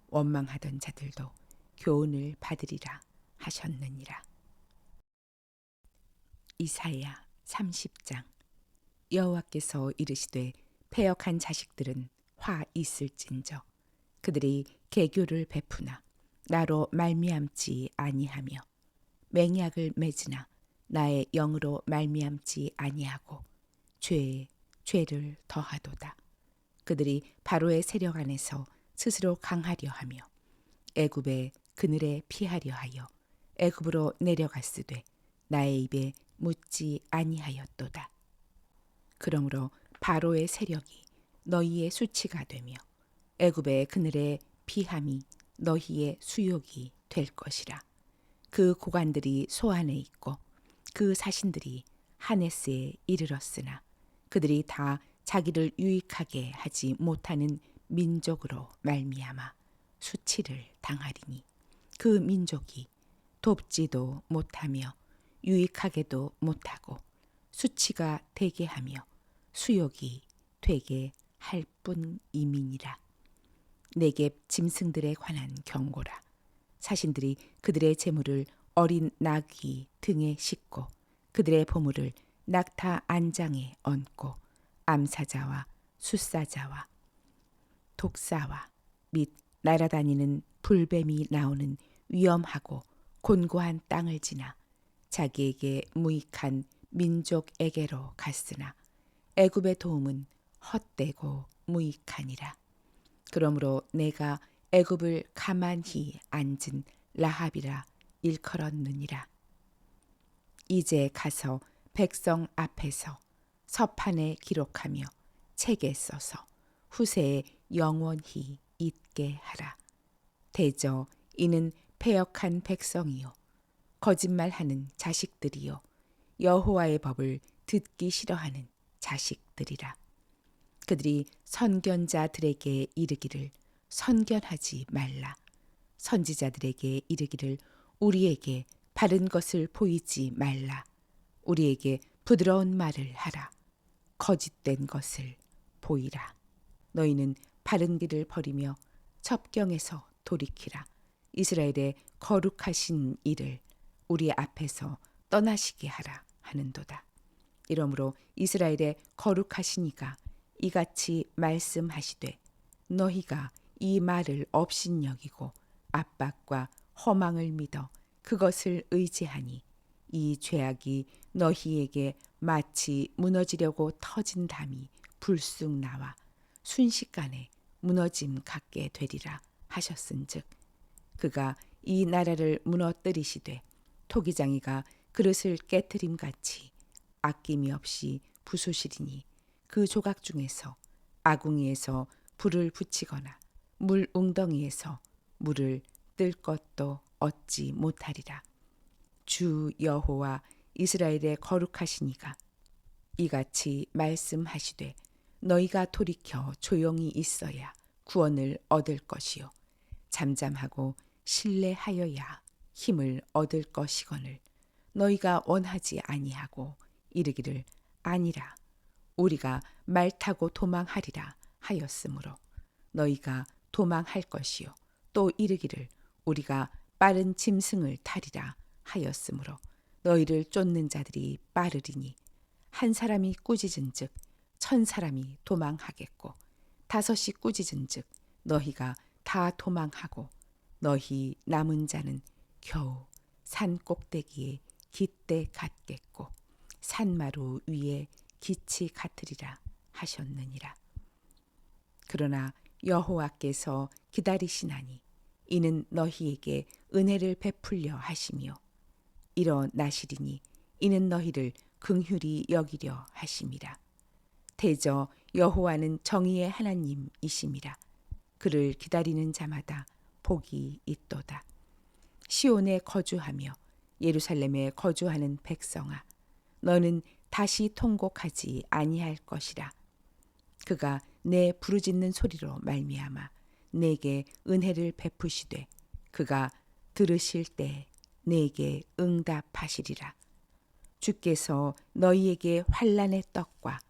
원망하던 자들도 교훈을 받으리라 하셨느니라. 이사야 30장. 여호와께서 이르시되 패역한 자식들은 화 있을진저 그들이 계교를 베푸나 나로 말미암지 아니하며 맹약을 맺으나 나의 영으로 말미암지 아니하고 죄에 죄를 더하도다. 그들이 바로의 세력 안에서 스스로 강하려 하며 애굽의 그늘에 피하려 하여 애굽으로 내려갔으되 나의 입에 묻지 아니하였도다. 그러므로 바로의 세력이 너희의 수치가 되며 애굽의 그늘에 피함이 너희의 수욕이 될 것이라. 그 고관들이 소안에 있고 그 사신들이 하네스에 이르렀으나 그들이 다 자기를 유익하게 하지 못하는 민족으로 말미암아 수치를 당하리니 그 민족이 돕지도 못하며 유익하게도 못하고 수치가 되게 하며 수욕이 되게 할 뿐이미니라. 네겝 짐승들에 관한 경고라. 사신들이 그들의 재물을 어린 나귀 등에 싣고 그들의 보물을 낙타 안장에 얹고 암사자와 숫사자와 독사와 및 날아다니는 불뱀이 나오는 위험하고 곤고한 땅을 지나 자기에게 무익한 민족에게로 갔으나 애굽의 도움은 헛되고 무익하니라. 그러므로 내가 애굽을 가만히 앉은 라합이라 일컬었느니라. 이제 가서 백성 앞에서 서판에 기록하며 책에 써서 후세에 영원히 잊게 하라. 대저 이는 패역한 백성이요 거짓말하는 자식들이요 여호와의 법을 듣기 싫어하는 자식들이라. 그들이 선견자들에게 이르기를 선견하지 말라. 선지자들에게 이르기를 우리에게 바른 것을 보이지 말라. 우리에게 부드러운 말을 하라. 거짓된 것을 보이라. 너희는 바른 길을 버리며 첩경에서 돌이키라. 이스라엘의 거룩하신 이를 우리 앞에서 떠나시게 하라 하는도다. 이러므로 이스라엘의 거룩하신 이가 이같이 말씀하시되 너희가 이 말을 업신여기고 압박과 허망을 믿어 그것을 의지하니 이 죄악이 너희에게 마치 무너지려고 터진 담이 불쑥 나와 순식간에 무너짐 같게 되리라 하셨은즉 그가 이 나라를 무너뜨리시되 토기장이가 그릇을 깨트림 같이 아낌이 없이 부수시리니 그 조각 중에서 아궁이에서 불을 붙이거나 물 웅덩이에서 물을 뜰 것도 얻지 못하리라. 주 여호와 이스라엘의 거룩하시니가 이같이 말씀하시되 너희가 돌이켜 조용히 있어야 구원을 얻을 것이요 잠잠하고 신뢰하여야 힘을 얻을 것이거늘 너희가 원하지 아니하고 이르기를 아니라 우리가 말 타고 도망하리라 하였으므로 너희가 도망할 것이요 또 이르기를 우리가 빠른 짐승을 타리라 하였으므로 너희를 쫓는 자들이 빠르리니 한 사람이 꾸짖은즉 1000사람이 도망하겠고 5이 꾸짖은즉 너희가 다 도망하고 너희 남은 자는 겨우 산 꼭대기에 깃대 같겠고 산마루 위에 기치 같으리라 하셨느니라. 그러나 여호와께서 기다리시나니 이는 너희에게 은혜를 베풀려 하시며 일어나시리니 이는 너희를 긍휼히 여기려 하심이라. 대저 여호와는 정의의 하나님이심이라. 그를 기다리는 자마다 복이 있도다. 시온에 거주하며 예루살렘에 거주하는 백성아, 너는 다시 통곡하지 아니할 것이라. 그가 내 부르짖는 소리로 말미암아 내게 은혜를 베푸시되 그가 들으실 때 내게 응답하시리라. 주께서 너희에게 환난의 떡과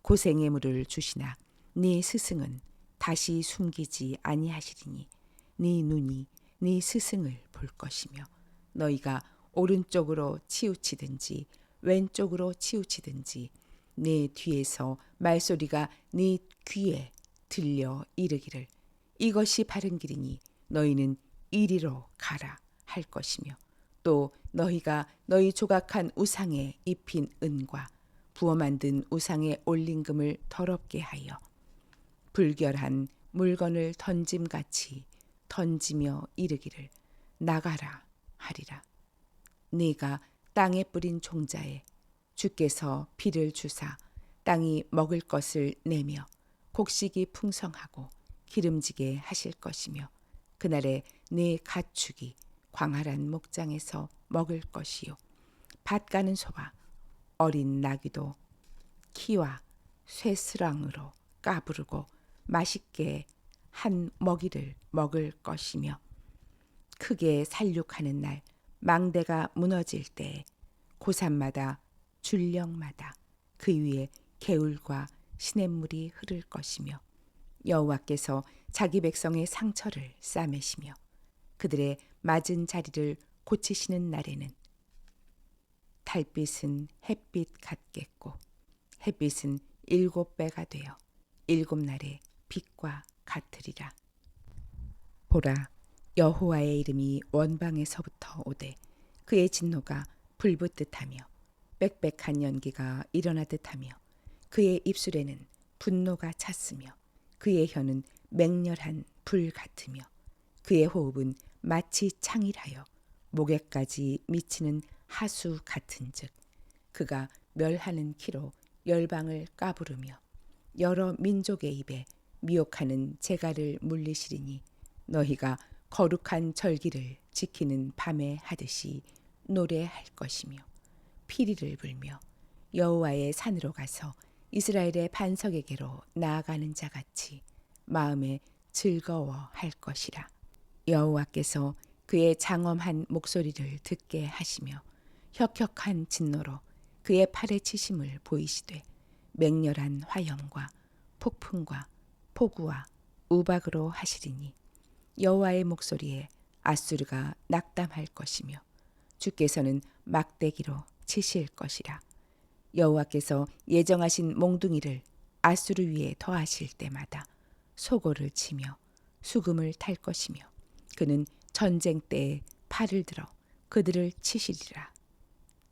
고생의 물을 주시나 네 스승은 다시 숨기지 아니하시리니 네 눈이 네 스승을 볼 것이며 너희가 오른쪽으로 치우치든지 왼쪽으로 치우치든지 네 뒤에서 말소리가 네 귀에 들려 이르기를 이것이 바른 길이니 너희는 이리로 가라 할 것이며 또 너희가 너희 조각한 우상에 입힌 은과 부어 만든 우상에 올린 금을 더럽게 하여 불결한 물건을 던짐같이 던지며 이르기를 나가라 하리라. 네가 땅에 뿌린 종자에 주께서 비를 주사 땅이 먹을 것을 내며 곡식이 풍성하고 기름지게 하실 것이며 그날에 네 가축이 광활한 목장에서 먹을 것이요 밭 가는 소와 어린 나귀도 키와 쇠스랑으로 까부르고 맛있게 한 먹이를 먹을 것이며 크게 살육하는 날 망대가 무너질 때에 고산마다 줄령마다 그 위에 개울과 시냇물이 흐를 것이며 여호와께서 자기 백성의 상처를 싸매시며 그들의 맞은 자리를 고치시는 날에는 달빛은 햇빛 같겠고 햇빛은 7배가 되어 7날의 빛과 같으리라. 보라, 여호와의 이름이 원방에서부터 오되 그의 진노가 불붙듯하며 빽빽한 연기가 일어나듯하며 그의 입술에는 분노가 찼으며 그의 혀는 맹렬한 불 같으며 그의 호흡은 마치 창일하여 목에까지 미치는 하수 같은즉 그가 멸하는 키로 열방을 까부르며 여러 민족의 입에 미혹하는 재갈을 물리시리니 너희가 거룩한 절기를 지키는 밤에 하듯이 노래할 것이며 피리를 불며 여호와의 산으로 가서 이스라엘의 반석에게로 나아가는 자같이 마음에 즐거워할 것이라. 여호와께서 그의 장엄한 목소리를 듣게 하시며 혁혁한 진노로 그의 팔에 치심을 보이시되 맹렬한 화염과 폭풍과 폭우와 우박으로 하시리니 여호와의 목소리에 아수르가 낙담할 것이며 주께서는 막대기로 치실 것이라. 여호와께서 예정하신 몽둥이를 아수르 위에 더하실 때마다 소고를 치며 수금을 탈 것이며 그는 전쟁 때에 팔을 들어 그들을 치시리라.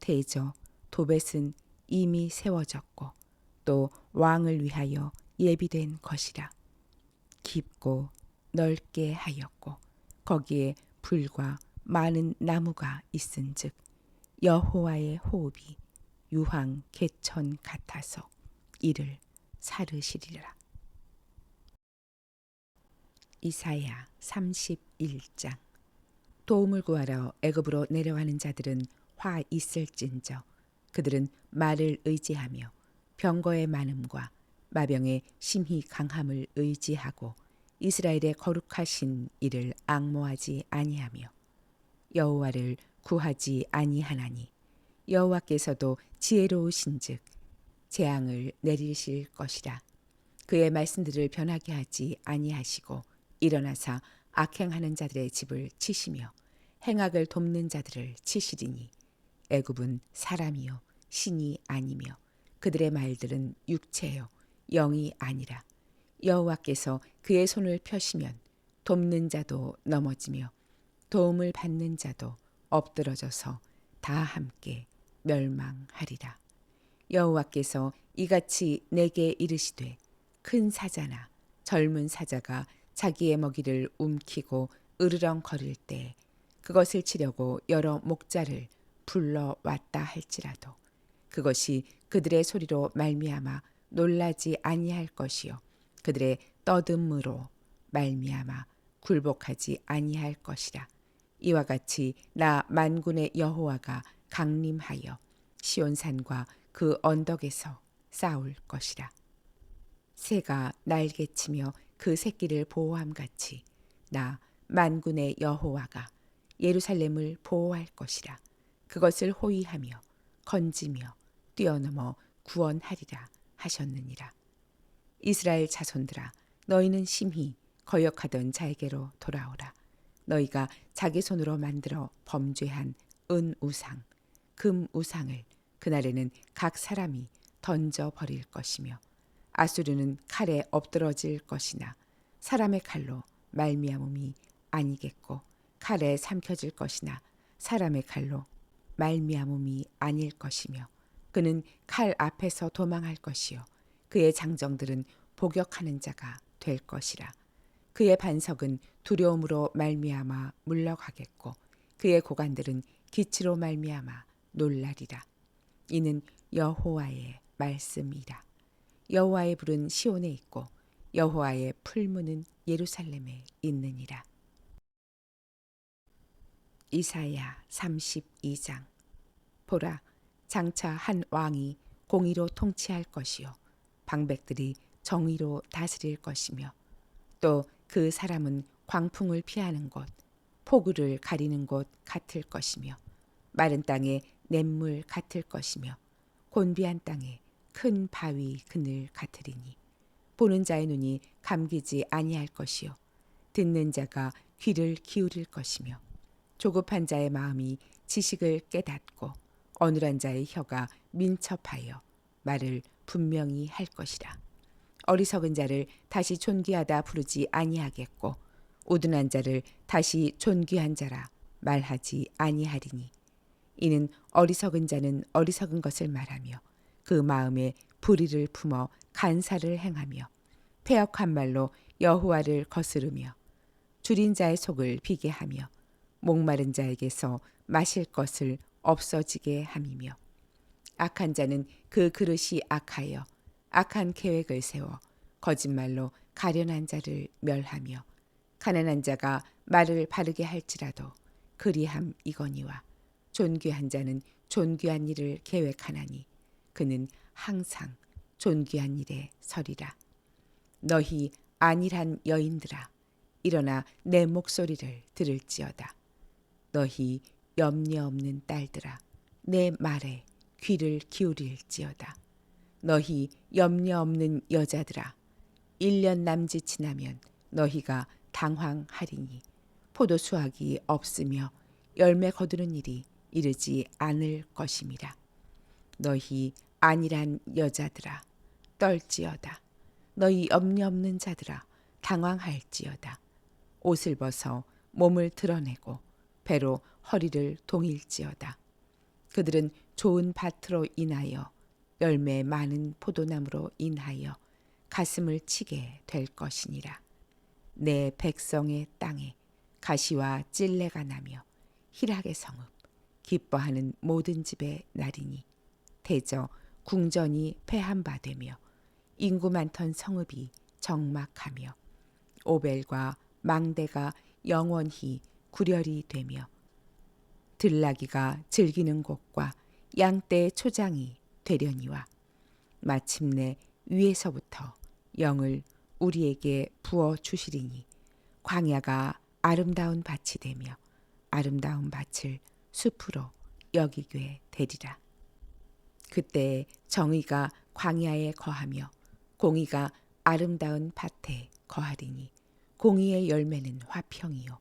대저 도벳은 이미 세워졌고 또 왕을 위하여 예비된 것이라. 깊고 넓게 하였고 거기에 불과 많은 나무가 있은즉 여호와의 호흡이 유황 개천 같아서 이를 사르시리라. 이사야 31장. 도움을 구하러 애굽으로 내려가는 자들은 화 있을진저 그들은 말을 의지하며 병거의 많음과 마병의 심히 강함을 의지하고 이스라엘의 거룩하신 이를 앙모하지 아니하며 여호와를 구하지 아니하나니 여호와께서도 지혜로우신즉 재앙을 내리실 것이라. 그의 말씀들을 변하게 하지 아니하시고 일어나사 악행하는 자들의 집을 치시며 행악을 돕는 자들을 치시리니 애굽은 사람이요 신이 아니며 그들의 말들은 육체요 영이 아니라. 여호와께서 그의 손을 펴시면 돕는 자도 넘어지며 도움을 받는 자도 엎드러져서 다 함께 멸망하리라. 여호와께서 이같이 내게 이르시되 큰 사자나 젊은 사자가 자기의 먹이를 움키고 으르렁거릴 때 그것을 치려고 여러 목자를 불러 왔다 할지라도 그것이 그들의 소리로 말미암아 놀라지 아니할 것이요 그들의 떠듬으로 말미암아 굴복하지 아니할 것이라. 이와 같이 나 만군의 여호와가 강림하여 시온산과 그 언덕에서 싸울 것이라. 새가 날개치며 그 새끼를 보호함같이 나 만군의 여호와가 예루살렘을 보호할 것이라. 그것을 호위하며 건지며 뛰어넘어 구원하리라 하셨느니라. 이스라엘 자손들아 너희는 심히 거역하던 자에게로 돌아오라. 너희가 자기 손으로 만들어 범죄한 은우상 금우상을 그날에는 각 사람이 던져 버릴 것이며 아수르는 칼에 엎드러질 것이나 사람의 칼로 말미암음이 아니겠고 칼에 삼켜질 것이나 사람의 칼로 말미암음이 아닐 것이며 그는 칼 앞에서 도망할 것이요 그의 장정들은 복역하는 자가 될 것이라. 그의 반석은 두려움으로 말미암아 물러가겠고 그의 고관들은 기치로 말미암아 놀라리라. 이는 여호와의 말씀이라. 여호와의 불은 시온에 있고 여호와의 풀무는 예루살렘에 있느니라. 이사야 32장. 보라, 장차 한 왕이 공의로 통치할 것이요 방백들이 정의로 다스릴 것이며 또 그 사람은 광풍을 피하는 곳 폭우를 가리는 곳 같을 것이며 마른 땅에 냇물 같을 것이며 곤비한 땅에 큰 바위 그늘 같으리니 보는 자의 눈이 감기지 아니할 것이요 듣는 자가 귀를 기울일 것이며 조급한 자의 마음이 지식을 깨닫고 어눌한 자의 혀가 민첩하여 말을 분명히 할 것이라. 어리석은 자를 다시 존귀하다 부르지 아니하겠고 우둔한 자를 다시 존귀한 자라 말하지 아니하리니 이는 어리석은 자는 어리석은 것을 말하며 그 마음에 불의를 품어 간사를 행하며 패역한 말로 여호와를 거스르며 줄인 자의 속을 비게 하며 목마른 자에게서 마실 것을 없어지게 함이며 악한 자는 그 그릇이 악하여 악한 계획을 세워 거짓말로 가련한 자를 멸하며 가난한 자가 말을 바르게 할지라도 그리함 이거니와 존귀한 자는 존귀한 일을 계획하나니 그는 항상 존귀한 일에 서리라. 너희 안일한 여인들아 일어나 내 목소리를 들을지어다. 너희 염려 없는 딸들아 내 말에 귀를 기울일지어다. 너희 염려 없는 여자들아 1년 남짓 지나면 너희가 당황하리니 포도 수확이 없으며 열매 거두는 일이 이르지 않을 것임이라. 너희 안일한 여자들아 떨지어다. 너희 염려 없는 자들아 당황할지어다. 옷을 벗어 몸을 드러내고 배로 허리를 동일지어다. 그들은 좋은 밭으로 인하여 열매 많은 포도나무로 인하여 가슴을 치게 될 것이니라. 내 백성의 땅에 가시와 찔레가 나며 희락의 성읍 기뻐하는 모든 집의 날이니 대저 궁전이 패한 바 되며 인구 많던 성읍이 적막하며 오벨과 망대가 영원히 구렬이 되며 들나귀가 즐기는 곳과 양떼의 초장이 되려니와 마침내 위에서부터 영을 우리에게 부어 주시리니 광야가 아름다운 밭이 되며 아름다운 밭을 숲으로 여기게 되리라. 그때 정의가 광야에 거하며 공의가 아름다운 밭에 거하리니 공의의 열매는 화평이요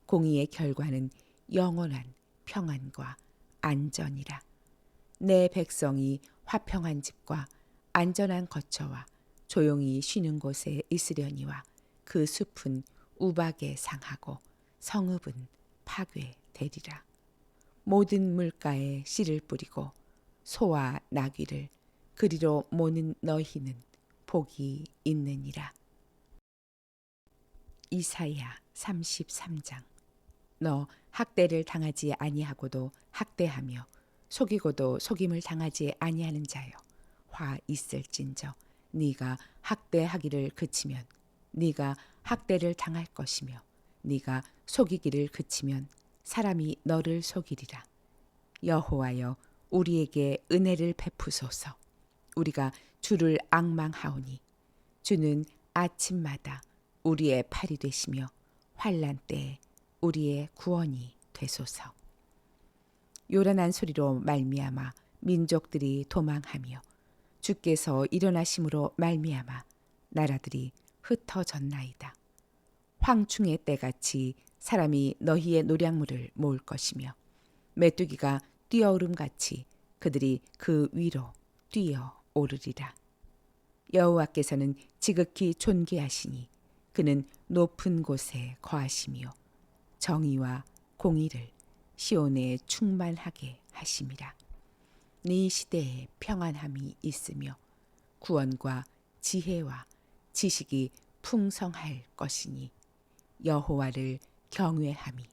공의의 결과는 영원한 평안과 안전이라. 내 백성이 화평한 집과 안전한 거처와 조용히 쉬는 곳에 있으려니와 그 숲은 우박에 상하고 성읍은 파괴되리라. 모든 물가에 씨를 뿌리고 소와 나귀를 그리로 모는 너희는 복이 있느니라. 이사야 33장. 너 학대를 당하지 아니하고도 학대하며 속이고도 속임을 당하지 아니하는 자여, 화 있을진저 네가 학대하기를 그치면 네가 학대를 당할 것이며 네가 속이기를 그치면 사람이 너를 속이리라. 여호와여, 우리에게 은혜를 베푸소서. 우리가 주를 앙망하오니 주는 아침마다 우리의 팔이 되시며 환난 때에 우리의 구원이 되소서. 요란한 소리로 말미암아 민족들이 도망하며 주께서 일어나심으로 말미암아 나라들이 흩어졌나이다. 황충의 때같이 사람이 너희의 노량물을 모을 것이며 메뚜기가 뛰어오름같이 그들이 그 위로 뛰어오르리라. 여호와께서는 지극히 존귀하시니 그는 높은 곳에 거하시며 정의와 공의를 시온에 충만하게 하심이라. 네 시대에 평안함이 있으며 구원과 지혜와 지식이 풍성할 것이니 여호와를 경외함이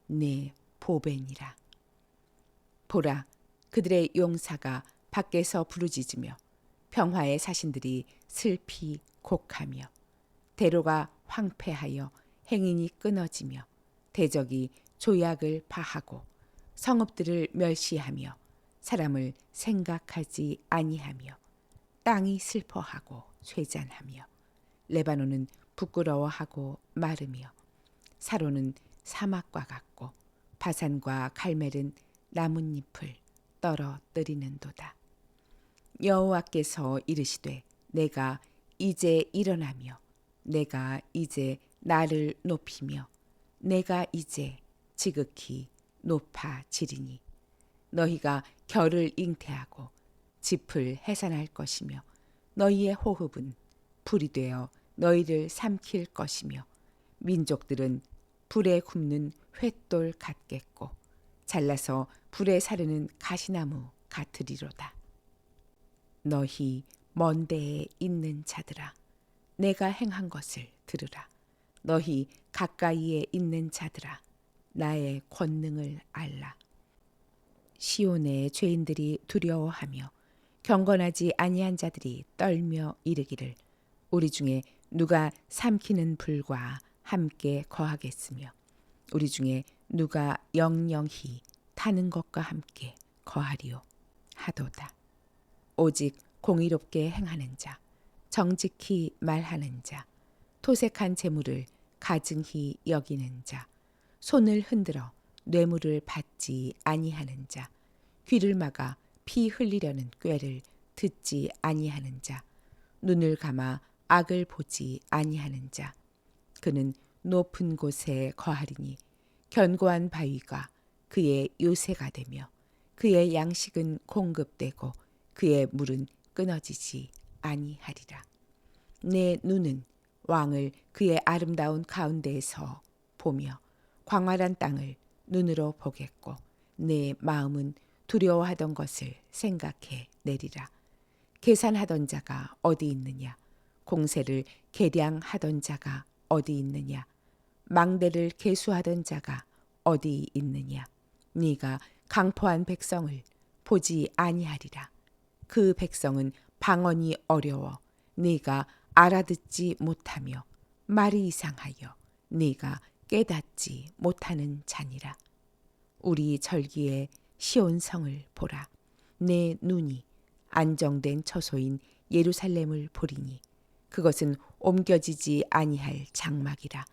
내 보배니라. 보라, 그들의 용사가 밖에서 부르짖으며 평화의 사신들이 슬피 곡하며 대로가 황폐하여 행인이 끊어지며 대적이 조약을 파하고 성읍들을 멸시하며 사람을 생각하지 아니하며 땅이 슬퍼하고 쇠잔하며 레바논은 부끄러워하고 마르며 사로는 사막과 같고 바산과 갈멜은 나뭇잎을 떨어뜨리는도다. 여호와께서 이르시되 내가 이제 일어나며 내가 이제 나를 높이며 내가 이제 지극히 높아지리니 너희가 결을 잉태하고 짚을 해산할 것이며 너희의 호흡은 불이 되어 너희를 삼킬 것이며 민족들은 불에 굽는 횃돌 같겠고 잘라서 불에 사르는 가시나무 같으리로다. 너희 먼 데에 있는 자들아, 내가 행한 것을 들으라. 너희 가까이에 있는 자들아, 나의 권능을 알라. 시온의 죄인들이 두려워하며 경건하지 아니한 자들이 떨며 이르기를 우리 중에 누가 삼키는 불과 함께 거하겠으며 우리 중에 누가 영영히 타는 것과 함께 거하리요 하도다. 오직 공의롭게 행하는 자, 정직히 말하는 자, 토색한 재물을 가증히 여기는 자, 손을 흔들어 뇌물을 받지 아니하는 자, 귀를 막아 피 흘리려는 꾀를 듣지 아니하는 자, 눈을 감아 악을 보지 아니하는 자, 그는 높은 곳에 거하리니 견고한 바위가 그의 요새가 되며 그의 양식은 공급되고 그의 물은 끊어지지 아니하리라. 내 눈은 왕을 그의 아름다운 가운데에서 보며 광활한 땅을 눈으로 보겠고 내 마음은 두려워하던 것을 생각해 내리라. 계산하던 자가 어디 있느냐? 공세를 계량하던 자가 어디 있느냐? 망대를 계수하던 자가 어디 있느냐? 네가 강포한 백성을 보지 아니하리라. 그 백성은 방언이 어려워 네가 알아듣지 못하며 말이 이상하여 네가 깨닫지 못하는 자니라. 우리 절기에 시온성을 보라. 내 눈이 안정된 처소인 예루살렘을 보리니 그것은 옮겨지지 아니할 장막이라.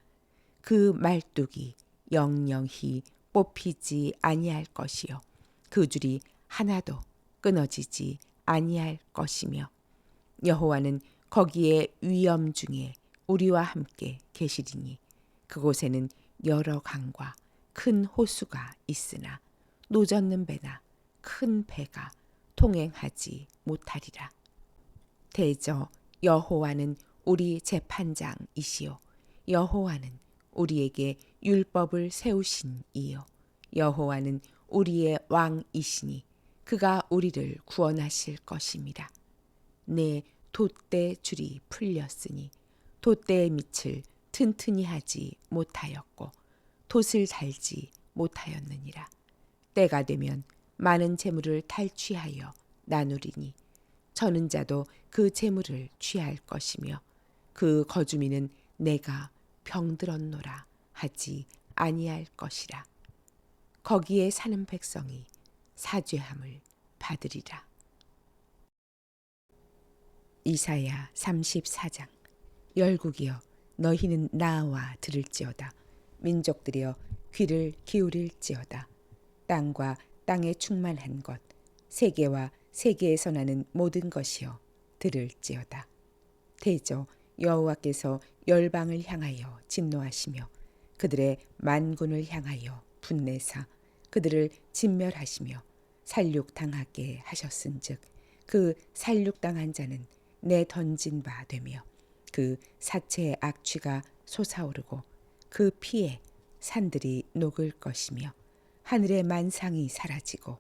그 말뚝이 영영히 뽑히지 아니할 것이요 그 줄이 하나도 끊어지지 아니할 것이며 여호와는 거기에 위엄 중에 우리와 함께 계시리니 그곳에는 여러 강과 큰 호수가 있으나 노젓는 배나 큰 배가 통행하지 못하리라. 대저 여호와는 우리 재판장이시요 여호와는 우리에게 율법을 세우신 이요 여호와는 우리의 왕이시니 그가 우리를 구원하실 것입니다. 내 돛대 줄이 풀렸으니 돛대의 밑을 튼튼히 하지 못하였고 돛을 달지 못하였느니라. 때가 되면 많은 재물을 탈취하여 나누리니 저는 자도 그 재물을 취할 것이며 그 거주민은 내가 병들었노라 하지 아니할 것이라. 거기에 사는 백성이 사죄함을 받으리라. 이사야 34장. 열국이여 너희는 나와 들을지어다. 민족들이여 귀를 기울일지어다. 땅과 땅에 충만한 것, 세계와 세계에서 나는 모든 것이여 들을지어다. 대저 여호와께서 열방을 향하여 진노하시며 그들의 만군을 향하여 분내사 그들을 진멸하시며 살육당하게 하셨은즉 그 살육당한 자는 내 던진 바 되며 그 사체의 악취가 솟아오르고 그 피에 산들이 녹을 것이며 하늘의 만상이 사라지고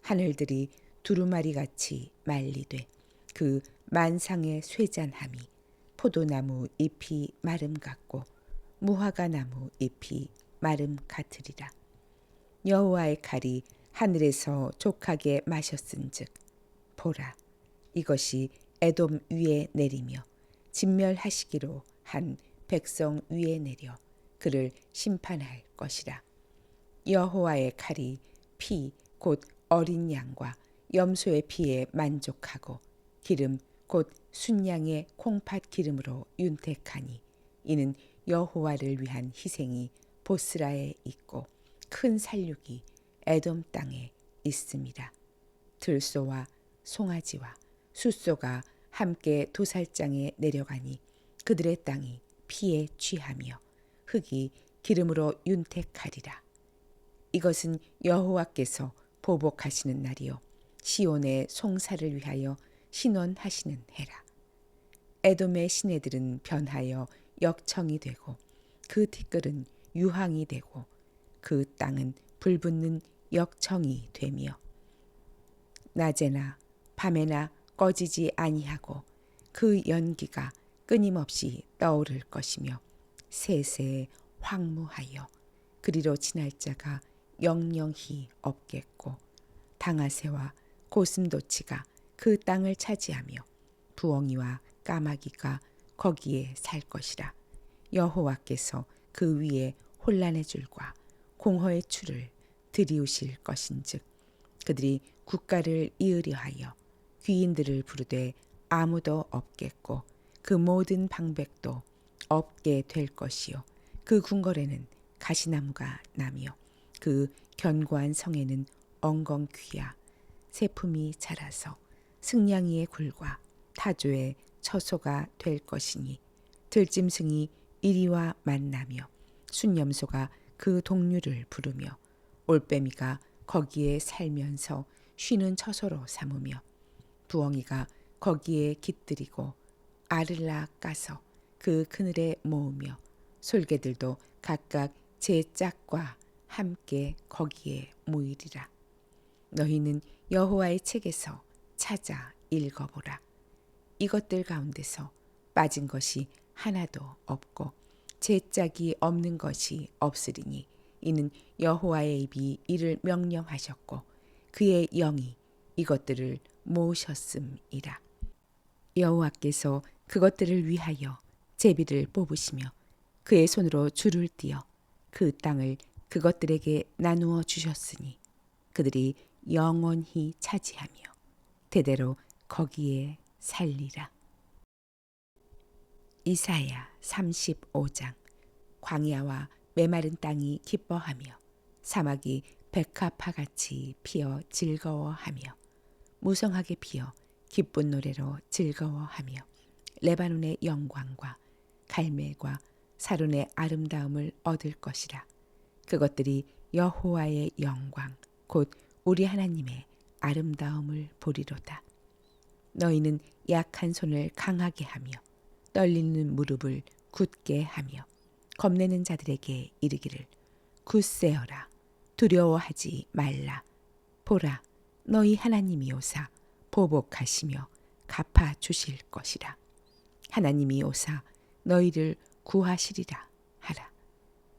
하늘들이 두루마리같이 말리되 그 만상의 쇠잔함이 포도나무 잎이 마름 같고 무화과 나무 잎이 마름 같으리라. 여호와의 칼이 하늘에서 족하게 마셨은즉 보라 이것이 에돔 위에 내리며 진멸하시기로 한 백성 위에 내려 그를 심판할 것이라. 여호와의 칼이 피 곧 어린 양과 염소의 피에 만족하고 기름 곧 순양의 콩팥 기름으로 윤택하니 이는 여호와를 위한 희생이 보스라에 있고 큰 살육이 에돔 땅에 있습니다. 들소와 송아지와 숫소가 함께 도살장에 내려가니 그들의 땅이 피에 취하며 흙이 기름으로 윤택하리라. 이것은 여호와께서 보복하시는 날이요 시온의 송사를 위하여 신원하시는 해라. 에돔의 시내들은 변하여 역청이 되고 그 티끌은 유황이 되고 그 땅은 불붙는 역청이 되며 낮에나 밤에나 꺼지지 아니하고 그 연기가 끊임없이 떠오를 것이며 세세에 황무하여 그리로 지날 자가 영영히 없겠고 당아새와 고슴도치가 그 땅을 차지하며 부엉이와 까마귀가 거기에 살 것이라. 여호와께서 그 위에 혼란의 줄과 공허의 추를 들이우실 것인즉 그들이 국가를 이으려 하여 귀인들을 부르되 아무도 없겠고 그 모든 방백도 없게 될 것이요 그 궁궐에는 가시나무가 나며 그 견고한 성에는 엉겅퀴야 새품이 자라서 승냥이의 굴과 타조의 처소가 될 것이니 들짐승이 이리와 만나며 순염소가 그 동류를 부르며 올빼미가 거기에 살면서 쉬는 처소로 삼으며 부엉이가 거기에 깃들이고 알을 까서 그 그늘에 모으며 솔개들도 각각 제 짝과 함께 거기에 모이리라. 너희는 여호와의 책에서 찾아 읽어보라. 이것들 가운데서 빠진 것이 하나도 없고 제 짝이 없는 것이 없으리니 이는 여호와의 입이 이를 명령하셨고 그의 영이 이것들을 모으셨음이라. 여호와께서 그것들을 위하여 제비를 뽑으시며 그의 손으로 줄을 띄어 그 땅을 그것들에게 나누어 주셨으니 그들이 영원히 차지하며 대대로 거기에 살리라. 이사야 35장. 광야와 메마른 땅이 기뻐하며 사막이 백합화같이 피어 즐거워하며 무성하게 피어 기쁜 노래로 즐거워하며 레바논의 영광과 갈멜과 사론의 아름다움을 얻을 것이라. 그것들이 여호와의 영광 곧 우리 하나님의 아름다움을 보리로다. 너희는 약한 손을 강하게 하며 떨리는 무릎을 굳게 하며 겁내는 자들에게 이르기를 굳세어라 두려워하지 말라. 보라 너희 하나님이오사 보복하시며 갚아 주실 것이라. 하나님이 오사 너희를 구하시리라 하라.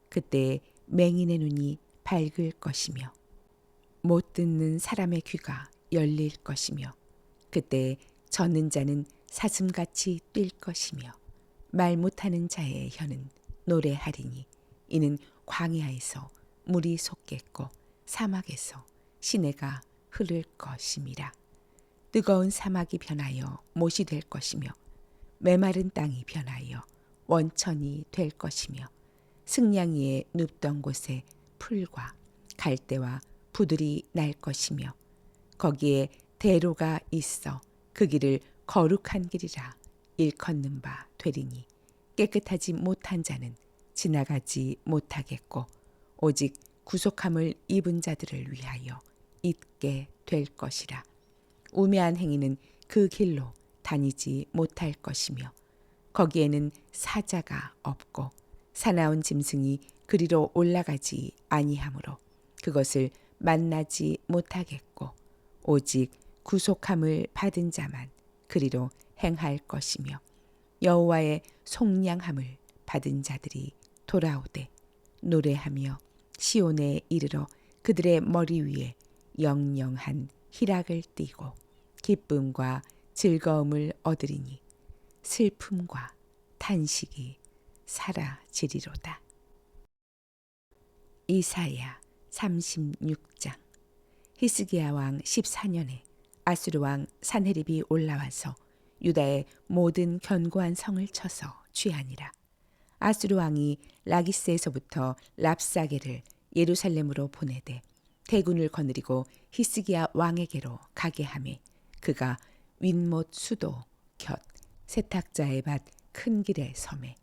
그때 맹인의 눈이 밝을 것이며 못 듣는 사람의 귀가 열릴 것이며 그때 젖는 자는 사슴같이 뛸 것이며 말 못하는 자의 혀는 노래하리니 이는 광야에서 물이 솟겠고 사막에서 시내가 흐를 것임이라. 뜨거운 사막이 변하여 못이 될 것이며 메마른 땅이 변하여 원천이 될 것이며 승냥이의 눕던 곳에 풀과 갈대와 부들이 날 것이며 거기에 대로가 있어 그 길을 거룩한 길이라 일컫는 바 되리니 깨끗하지 못한 자는 지나가지 못하겠고 오직 구속함을 입은 자들을 위하여 있게 될 것이라. 우매한 행위는 그 길로 다니지 못할 것이며 거기에는 사자가 없고 사나운 짐승이 그리로 올라가지 아니하므로 그것을 만나지 못하겠고 오직 구속함을 받은 자만 그리로 행할 것이며 여호와의 속량함을 받은 자들이 돌아오되 노래하며 시온에 이르러 그들의 머리 위에 영영한 희락을 띠고 기쁨과 즐거움을 얻으리니 슬픔과 탄식이 사라지리로다. 이사야 36장. 히스기야 왕 14년에 아수르 왕 산헤립이 올라와서 유다의 모든 견고한 성을 쳐서 취하니라. 아수르 왕이 라기스에서부터 랍사게를 예루살렘으로 보내되 대군을 거느리고 히스기야 왕에게로 가게 하매 그가 윗못 수도 곁 세탁자의 밭 큰 길에 섬에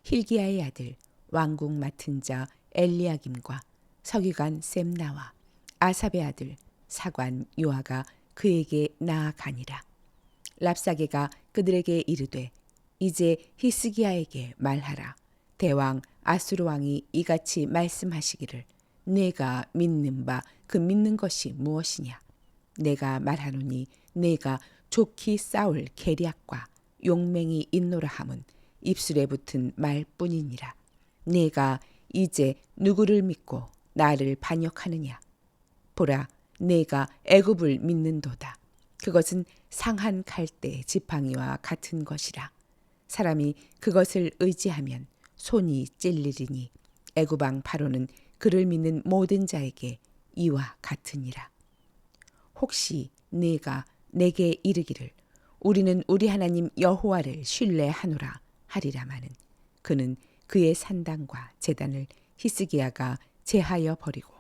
힐기야의 아들 왕궁 맡은 자 엘리야김과 서기관 셈나와 아삽의 아들 사관 요아가 그에게 나아가니라. 랍사게가 그들에게 이르되 이제 히스기야에게 말하라. 대왕 아수르 왕이 이같이 말씀하시기를 내가 믿는 바 그 믿는 것이 무엇이냐. 내가 말하노니 내가 좋게 싸울 계략과 용맹이 있노라 함은 입술에 붙은 말뿐이니라. 내가 이제 누구를 믿고 나를 반역하느냐. 보라, 내가 애굽을 믿는도다. 그것은 상한 갈대 지팡이와 같은 것이라. 사람이 그것을 의지하면 손이 찔리리니 애굽 왕 바로는 그를 믿는 모든 자에게 이와 같으니라. 혹시 네가 내게 이르기를 우리는 우리 하나님 여호와를 신뢰하노라 하리라마는 그는 그의 산당과 제단을 히스기야가 제하여 버리고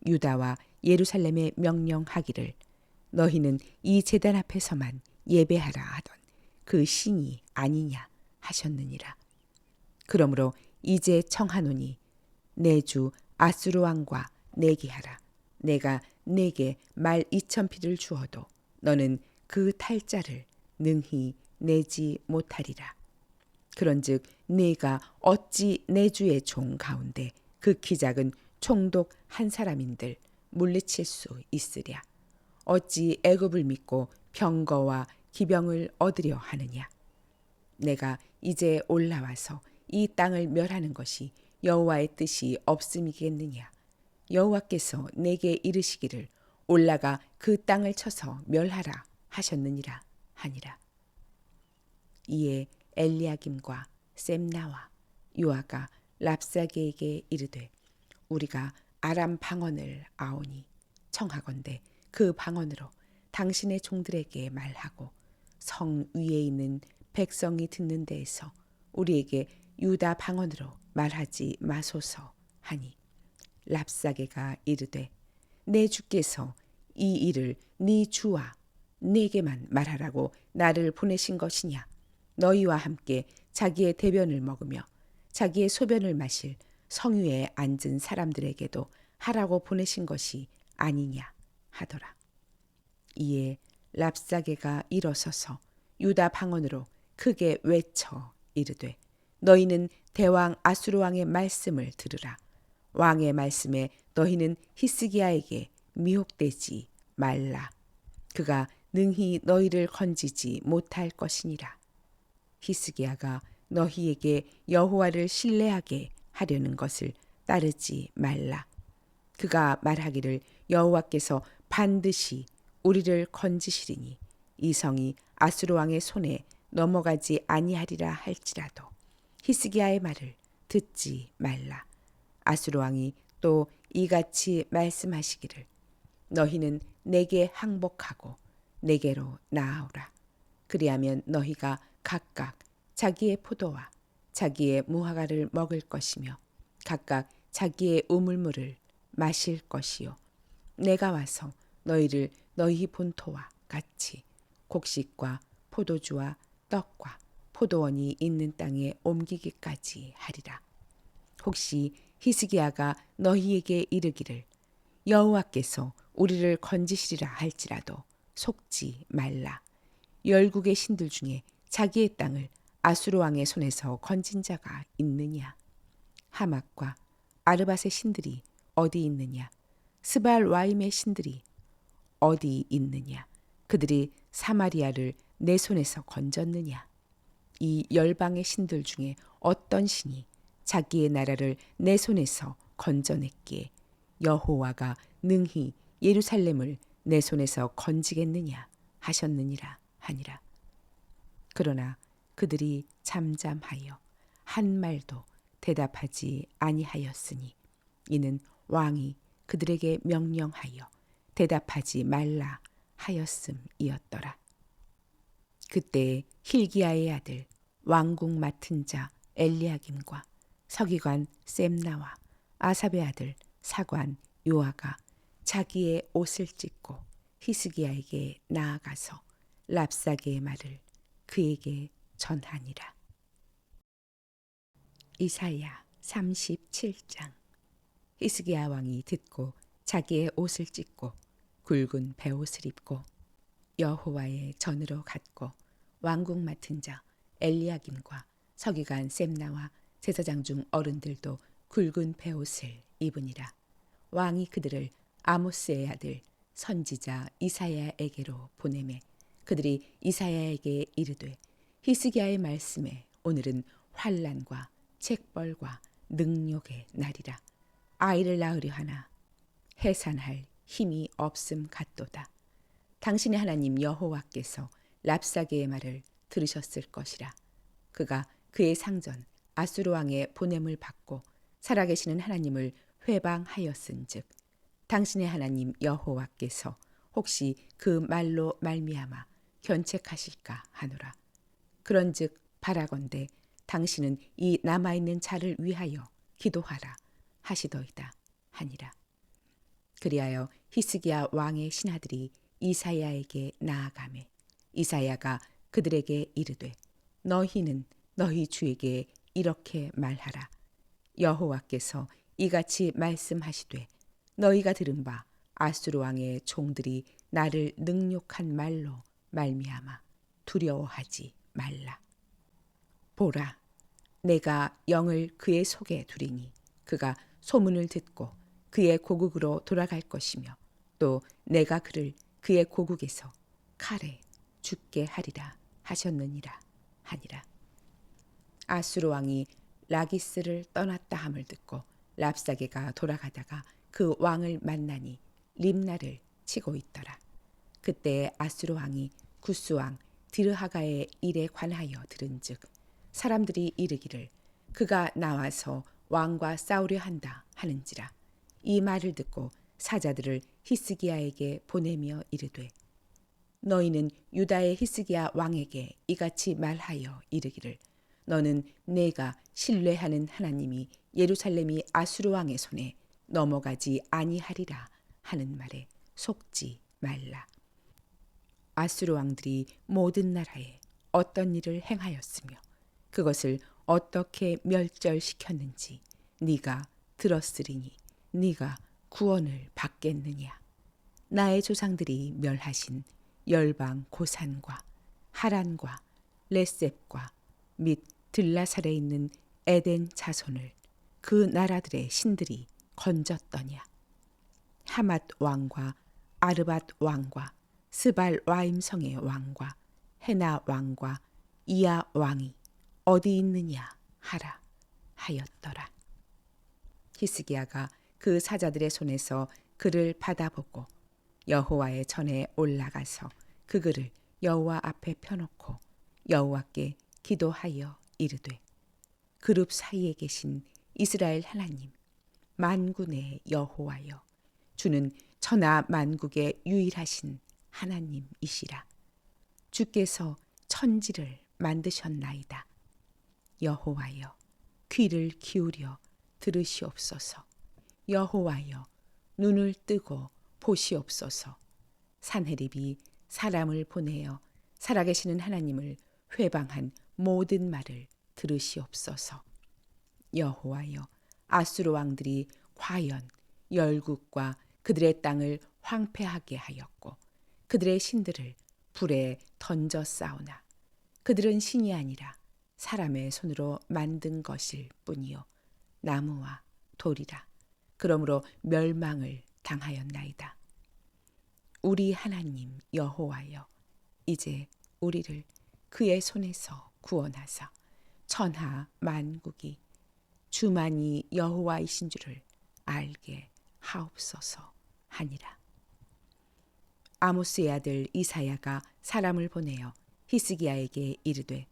유다와 예루살렘에 명령하기를 너희는 이 제단 앞에서만 예배하라 하던 그 신이 아니냐 하셨느니라. 그러므로 이제 청하노니 내 주 아수르 왕과 내기하라. 내가 네게 말 2,000피를 주어도 너는 그 탈자를 능히 내지 못하리라. 그런즉 네가 어찌 내 주의 종 가운데 극히 작은 총독 한 사람인들 물리칠 수 있으랴. 어찌 애굽을 믿고 병거와 기병을 얻으려 하느냐. 내가 이제 올라와서 이 땅을 멸하는 것이 여호와의 뜻이 없음이겠느냐. 여호와께서 내게 이르시기를 올라가 그 땅을 쳐서 멸하라 하셨느니라 하니라. 이에 엘리야김과 셈나와 요아가 랍사게에게 이르되 우리가 아람 방언을 아오니 청하건대 그 방언으로 당신의 종들에게 말하고 성 위에 있는 백성이 듣는 데에서 우리에게 유다 방언으로 말하지 마소서 하니 랍사게가 이르되 내 주께서 이 일을 네 주와 네게만 말하라고 나를 보내신 것이냐. 너희와 함께 자기의 대변을 먹으며 자기의 소변을 마실 성위에 앉은 사람들에게도 하라고 보내신 것이 아니냐 하더라. 이에 랍사게가 일어서서 유다 방언으로 크게 외쳐 이르되 너희는 대왕 아수르 왕의 말씀을 들으라. 왕의 말씀에 너희는 히스기야에게 미혹되지 말라. 그가 능히 너희를 건지지 못할 것이니라. 히스기야가 너희에게 여호와를 신뢰하게 하려는 것을 따르지 말라. 그가 말하기를 여호와께서 반드시 우리를 건지시리니 이 성이 아수르 왕의 손에 넘어가지 아니하리라 할지라도 히스기야의 말을 듣지 말라. 아수르 왕이 또 이같이 말씀하시기를 너희는 내게 항복하고 내게로 나아오라. 그리하면 너희가 각각 자기의 포도와 자기의 무화과를 먹을 것이며 각각 자기의 우물물을 마실 것이요 내가 와서 너희를 너희 본토와 같이 곡식과 포도주와 떡과 포도원이 있는 땅에 옮기기까지 하리라. 혹시 히스기야가 너희에게 이르기를 여호와께서 우리를 건지시리라 할지라도 속지 말라. 열국의 신들 중에 자기의 땅을 아수르 왕의 손에서 건진 자가 있느냐? 하맛과 아르밧의 신들이 어디 있느냐? 스발 와임의 신들이 어디 있느냐? 그들이 사마리아를 내 손에서 건졌느냐? 이 열방의 신들 중에 어떤 신이 자기의 나라를 내 손에서 건져냈기에 여호와가 능히 예루살렘을 내 손에서 건지겠느냐 하셨느니라 하니라. 그러나 그들이 잠잠하여 한 말도 대답하지 아니하였으니 이는 왕이 그들에게 명령하여 대답하지 말라 하였음이었더라. 그때 hil기야의 아들 왕궁 맡은 자 엘리야김과 서기관 셈나와 아삽의 아들 사관 요아가 자기의 옷을 찢고 히스기야에게 나아가서 랍사게의 말을 그에게 전하니라. 이사야 37장. 히스기야 왕이 듣고 자기의 옷을 찢고 굵은 베옷을 입고 여호와의 전으로 갔고 왕궁 맡은 자 엘리야김과 서기관 셈나와 제사장 중 어른들도 굵은 베옷을 입으니라. 왕이 그들을 아모스의 아들 선지자 이사야에게로 보내매 그들이 이사야에게 이르되 히스기야의 말씀에 오늘은 환난과 책벌과 능욕의 날이라. 아이를 낳으려 하나 해산할 힘이 없음 같도다. 당신의 하나님 여호와께서 랍사게의 말을 들으셨을 것이라. 그가 그의 상전 아수르 왕의 보냄을 받고 살아계시는 하나님을 회방하였은즉 당신의 하나님 여호와께서 혹시 그 말로 말미암아 견책하실까 하노라. 그런즉 바라건대 당신은 이 남아있는 자를 위하여 기도하라 하시더이다 하니라. 그리하여 히스기야 왕의 신하들이 이사야에게 나아가매 이사야가 그들에게 이르되 너희는 너희 주에게 이렇게 말하라. 여호와께서 이같이 말씀하시되 너희가 들은 바 아수르 왕의 종들이 나를 능욕한 말로 말미암아 두려워하지 말라. 보라, 내가 영을 그의 속에 두리니 그가 소문을 듣고 그의 고국으로 돌아갈 것이며 또 내가 그를 그의 고국에서 칼에 죽게 하리라 하셨느니라 하니라. 아수르 왕이 라기스를 떠났다 함을 듣고 랍사게가 돌아가다가 그 왕을 만나니 림나를 치고 있더라. 그때 아수르 왕이 구스 왕 디르하가의 일에 관하여 들은즉 사람들이 이르기를 그가 나와서 왕과 싸우려 한다 하는지라. 이 말을 듣고 사자들을 히스기야에게 보내며 이르되 너희는 유다의 히스기야 왕에게 이같이 말하여 이르기를 너는 내가 신뢰하는 하나님이 예루살렘이 아수르 왕의 손에 넘어가지 아니하리라 하는 말에 속지 말라. 아수르 왕들이 모든 나라에 어떤 일을 행하였으며 그것을 어떻게 멸절시켰는지 네가 들었으리니 네가 구원을 받겠느냐. 나의 조상들이 멸하신 열방 고산과 하란과 레셉과 및 들라살에 있는 에덴 자손을 그 나라들의 신들이 건졌더냐. 하맛 왕과 아르밧 왕과 스발 와임성의 왕과 헤나 왕과 이야 왕이 어디 있느냐 하라 하였더라. 히스기야가 그 사자들의 손에서 그를 받아보고 여호와의 전에 올라가서 그 글을 여호와 앞에 펴놓고 여호와께 기도하여 이르되, 그룹 사이에 계신 이스라엘 하나님 만군의 여호와여, 주는 천하 만국의 유일하신 하나님이시라. 주께서 천지를 만드셨나이다. 여호와여, 귀를 기울여 들으시옵소서. 여호와여, 눈을 뜨고 보시옵소서. 산헤립이 사람을 보내어 살아계시는 하나님을 회방한 모든 말을 들으시옵소서. 여호와여, 아수르 왕들이 과연 열국과 그들의 땅을 황폐하게 하였고 그들의 신들을 불에 던져 싸우나 그들은 신이 아니라 사람의 손으로 만든 것일 뿐이요 나무와 돌이라. 그러므로 멸망을 당하였나이다. 우리 하나님 여호와여, 이제 우리를 그의 손에서 구원하사 천하 만국이 주만이 여호와이신 줄을 알게 하옵소서 하니라. 아모스의 아들 이사야가 사람을 보내어 히스기야에게 이르되,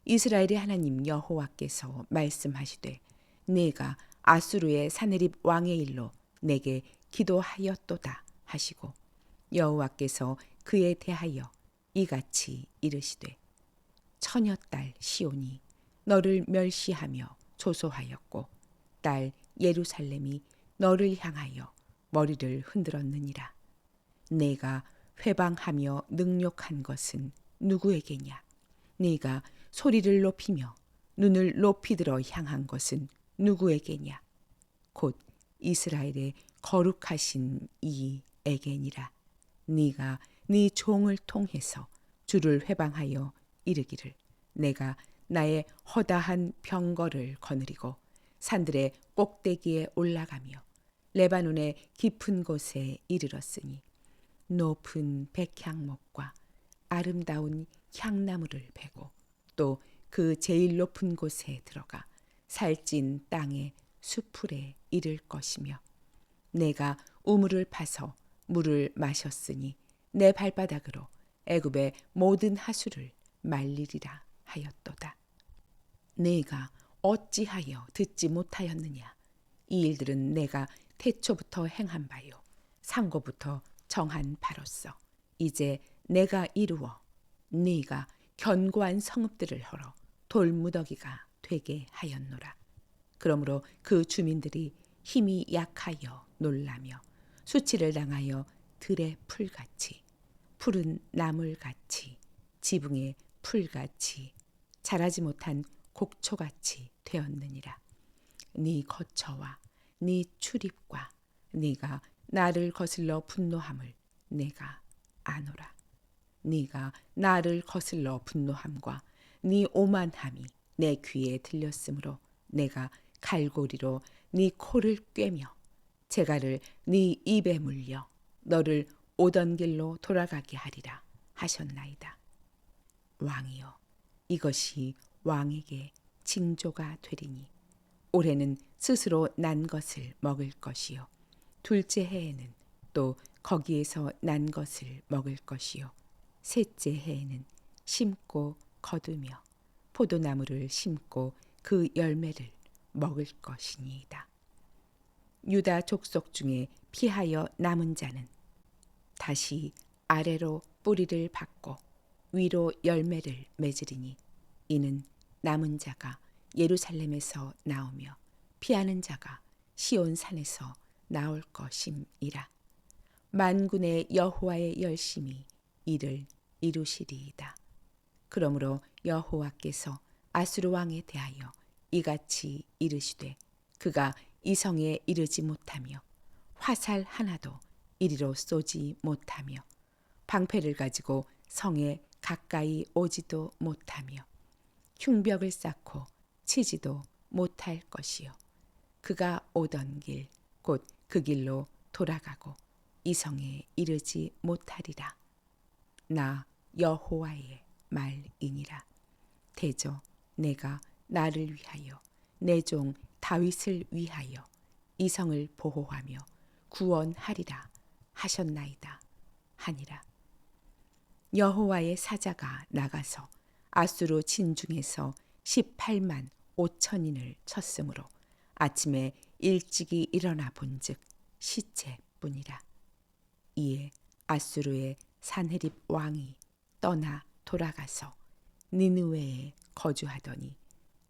이스라엘의 하나님 여호와께서 말씀하시되, 내가 아수르의 사네립 왕의 일로 내게 기도하였도다 하시고, 여호와께서 그에 대하여 이같이 이르시되, 처녀딸 시온이 너를 멸시하며 조소하였고 딸 예루살렘이 너를 향하여 머리를 흔들었느니라. 내가 회방하며 능욕한 것은 누구에게냐? 네가 소리를 높이며 눈을 높이 들어 향한 것은 누구에게냐? 곧 이스라엘의 거룩하신 이에게니라. 네가 네 종을 통해서 주를 회방하여 이르기를, 내가 나의 허다한 병거를 거느리고 산들의 꼭대기에 올라가며 레바논의 깊은 곳에 이르렀으니 높은 백향목과 아름다운 향나무를 베고 또 그 제일 높은 곳에 들어가 살찐 땅의 수풀에 이를 것이며, 내가 우물을 파서 물을 마셨으니 내 발바닥으로 애굽의 모든 하수를 말리리라 하였도다. 내가 어찌하여 듣지 못하였느냐? 이 일들은 내가 태초부터 행한 바요 상고부터 정한 바로서 이제 내가 이루어 네가 견고한 성읍들을 헐어 돌무더기가 되게 하였노라. 그러므로 그 주민들이 힘이 약하여 놀라며 수치를 당하여 들의 풀같이 푸른 나물같이 지붕의 풀같이 자라지 못한 곡초같이 되었느니라. 네 거처와 네 출입과 네가 나를 거슬러 분노함을 내가 아노라. 네가 나를 거슬러 분노함과 네 오만함이 내 귀에 들렸으므로 내가 갈고리로 네 코를 꿰며 재갈을 네 입에 물려 너를 오던 길로 돌아가게 하리라 하셨나이다. 왕이여, 이것이 왕에게 징조가 되리니 올해는 스스로 난 것을 먹을 것이요 둘째 해에는 또 거기에서 난 것을 먹을 것이요 셋째 해에는 심고 거두며 포도나무를 심고 그 열매를 먹을 것이니이다. 유다 족속 중에 피하여 남은 자는 다시 아래로 뿌리를 받고 위로 열매를 맺으리니 이는 남은 자가 예루살렘에서 나오며 피하는 자가 시온 산에서 나올 것임이라. 만군의 여호와의 열심이 이를 이루시리이다. 그러므로 여호와께서 아수르 왕에 대하여 이같이 이르시되, 그가 이 성에 이르지 못하며 화살 하나도 이리로 쏘지 못하며 방패를 가지고 성에 가까이 오지도 못하며 흉벽을 쌓고 치지도 못할 것이요 그가 오던 길 곧 그 길로 돌아가고 이 성에 이르지 못하리라. 나 여호와의 말이니라. 대저 내가 나를 위하여 내 종 다윗을 위하여 이 성을 보호하며 구원하리라 하셨나이다 하니라. 여호와의 사자가 나가서 아수르 진중에서 18만 5천인을 쳤으므로 아침에 일찍이 일어나 본즉 시체뿐이라. 이에 아수르의 산헤립 왕이 떠나 돌아가서 니느웨에 거주하더니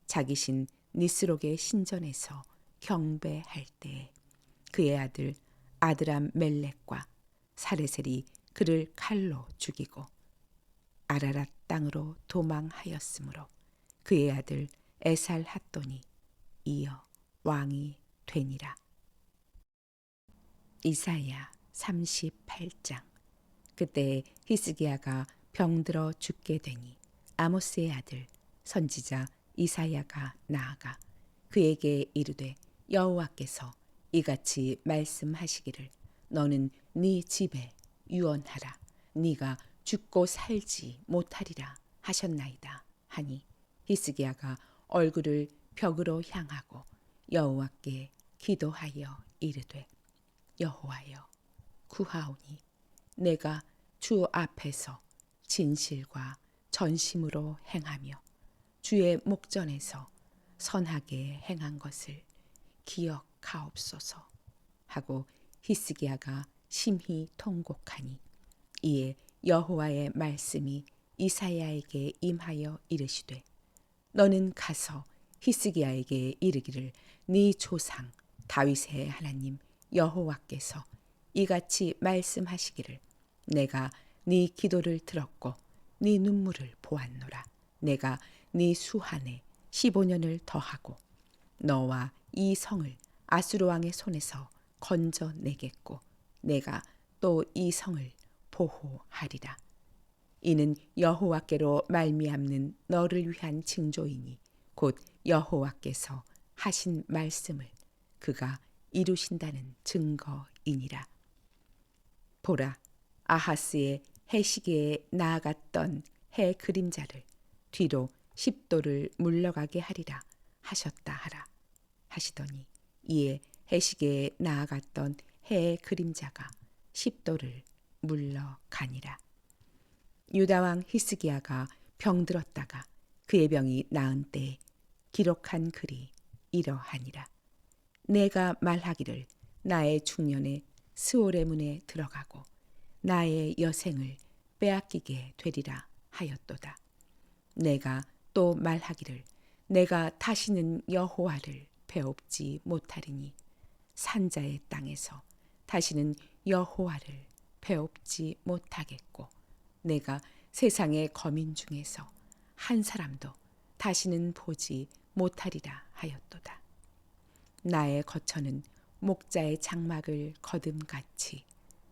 자기 신 니스록의 신전에서 경배할 때에 그의 아들 아드람 멜렉과 사레셀이 그를 칼로 죽이고 아라랏 땅으로 도망하였으므로 그의 아들 에살 핫돈이 이어 왕이 되니라. 이사야 38장. 그때 히스기야가 병들어 죽게 되니 아모스의 아들 선지자 이사야가 나아가 그에게 이르되 여호와께서 이같이 말씀하시기를 너는 네 집에 유언하라. 네가 죽고 살지 못하리라 하셨나이다 하니 히스기야가 얼굴을 벽으로 향하고 여호와께 기도하여 이르되 여호와여 구하오니 내가 주 앞에서 진실과 전심으로 행하며 주의 목전에서 선하게 행한 것을 기억하옵소서 하고 히스기야가 심히 통곡하니 이에 여호와의 말씀이 이사야에게 임하여 이르시되 너는 가서 히스기야에게 이르기를 네 조상 다윗의 하나님 여호와께서 이같이 말씀하시기를 내가 네 기도를 들었고 네 눈물을 보았노라. 내가 네 수한에 15년을 더하고 너와 이 성을 아수르 왕의 손에서 건져내겠고 내가 또 이 성을 보호하리라. 이는 여호와께로 말미암는 너를 위한 징조이니 곧 여호와께서 하신 말씀을 그가 이루신다는 증거이니라. 보라, 아하스의 해 시기에 나아갔던 해 그림자를 뒤로 10도를 물러가게 하리라 하셨다 하라 하시더니 이에 해 시기에 나아갔던 해의 그림자가 10도를 물러가니라. 유다 왕 히스기야가 병들었다가 그의 병이 나은 때에 기록한 글이 이러하니라. 내가 말하기를 나의 중년에 스올의 문에 들어가고 나의 여생을 빼앗기게 되리라 하였도다. 내가 또 말하기를 내가 다시는 여호와를 배웁지 못하리니 산자의 땅에서 다시는 여호와를 배웁지 못하겠고 내가 세상의 거민 중에서 한 사람도 다시는 보지 못하리라 하였도다. 나의 거처는 목자의 장막을 거둠같이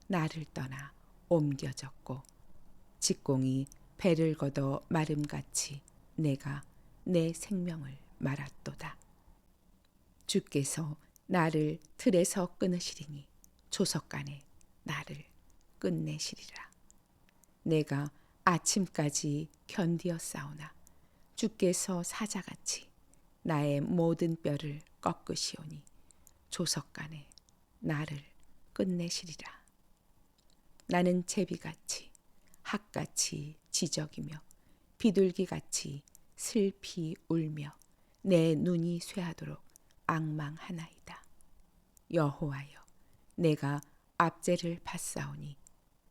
나를 떠나 옮겨졌고 직공이 배를 걷어 마름같이 내가 내 생명을 말았도다. 주께서 나를 틀에서 끊으시리니 조석간에 나를 끝내시리라. 내가 아침까지 견디었사오나 주께서 사자같이 나의 모든 뼈를 꺾으시오니 조석간에 나를 끝내시리라. 나는 제비같이 학같이 지적이며 비둘기같이 슬피 울며 내 눈이 쇠하도록 앙망하나이다. 여호와여, 내가 압제를 받사오니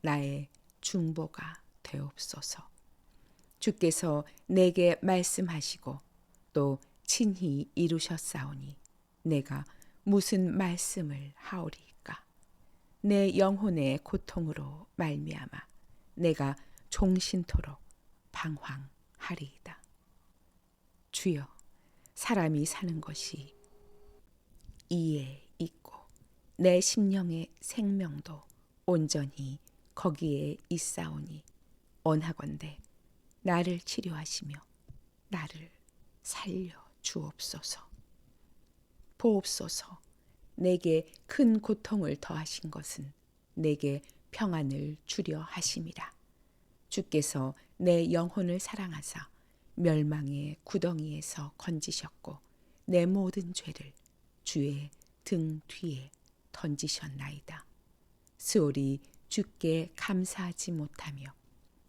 나의 중보가 되옵소서. 주께서 내게 말씀하시고 또 친히 이루셨사오니 내가 무슨 말씀을 하오리이까. 내 영혼의 고통으로 말미암아 내가 종신토록 방황하리이다. 주여, 사람이 사는 것이 이에 있고 내 심령의 생명도 온전히 거기에 있사오니 원하건대 나를 치료하시며 나를 살려 주옵소서. 보옵소서. 내게 큰 고통을 더하신 것은 내게 평안을 주려 하심이라. 주께서 내 영혼을 사랑하사 멸망의 구덩이에서 건지셨고 내 모든 죄를 주의 등 뒤에 던지셨나이다. 스올이 주께 감사하지 못하며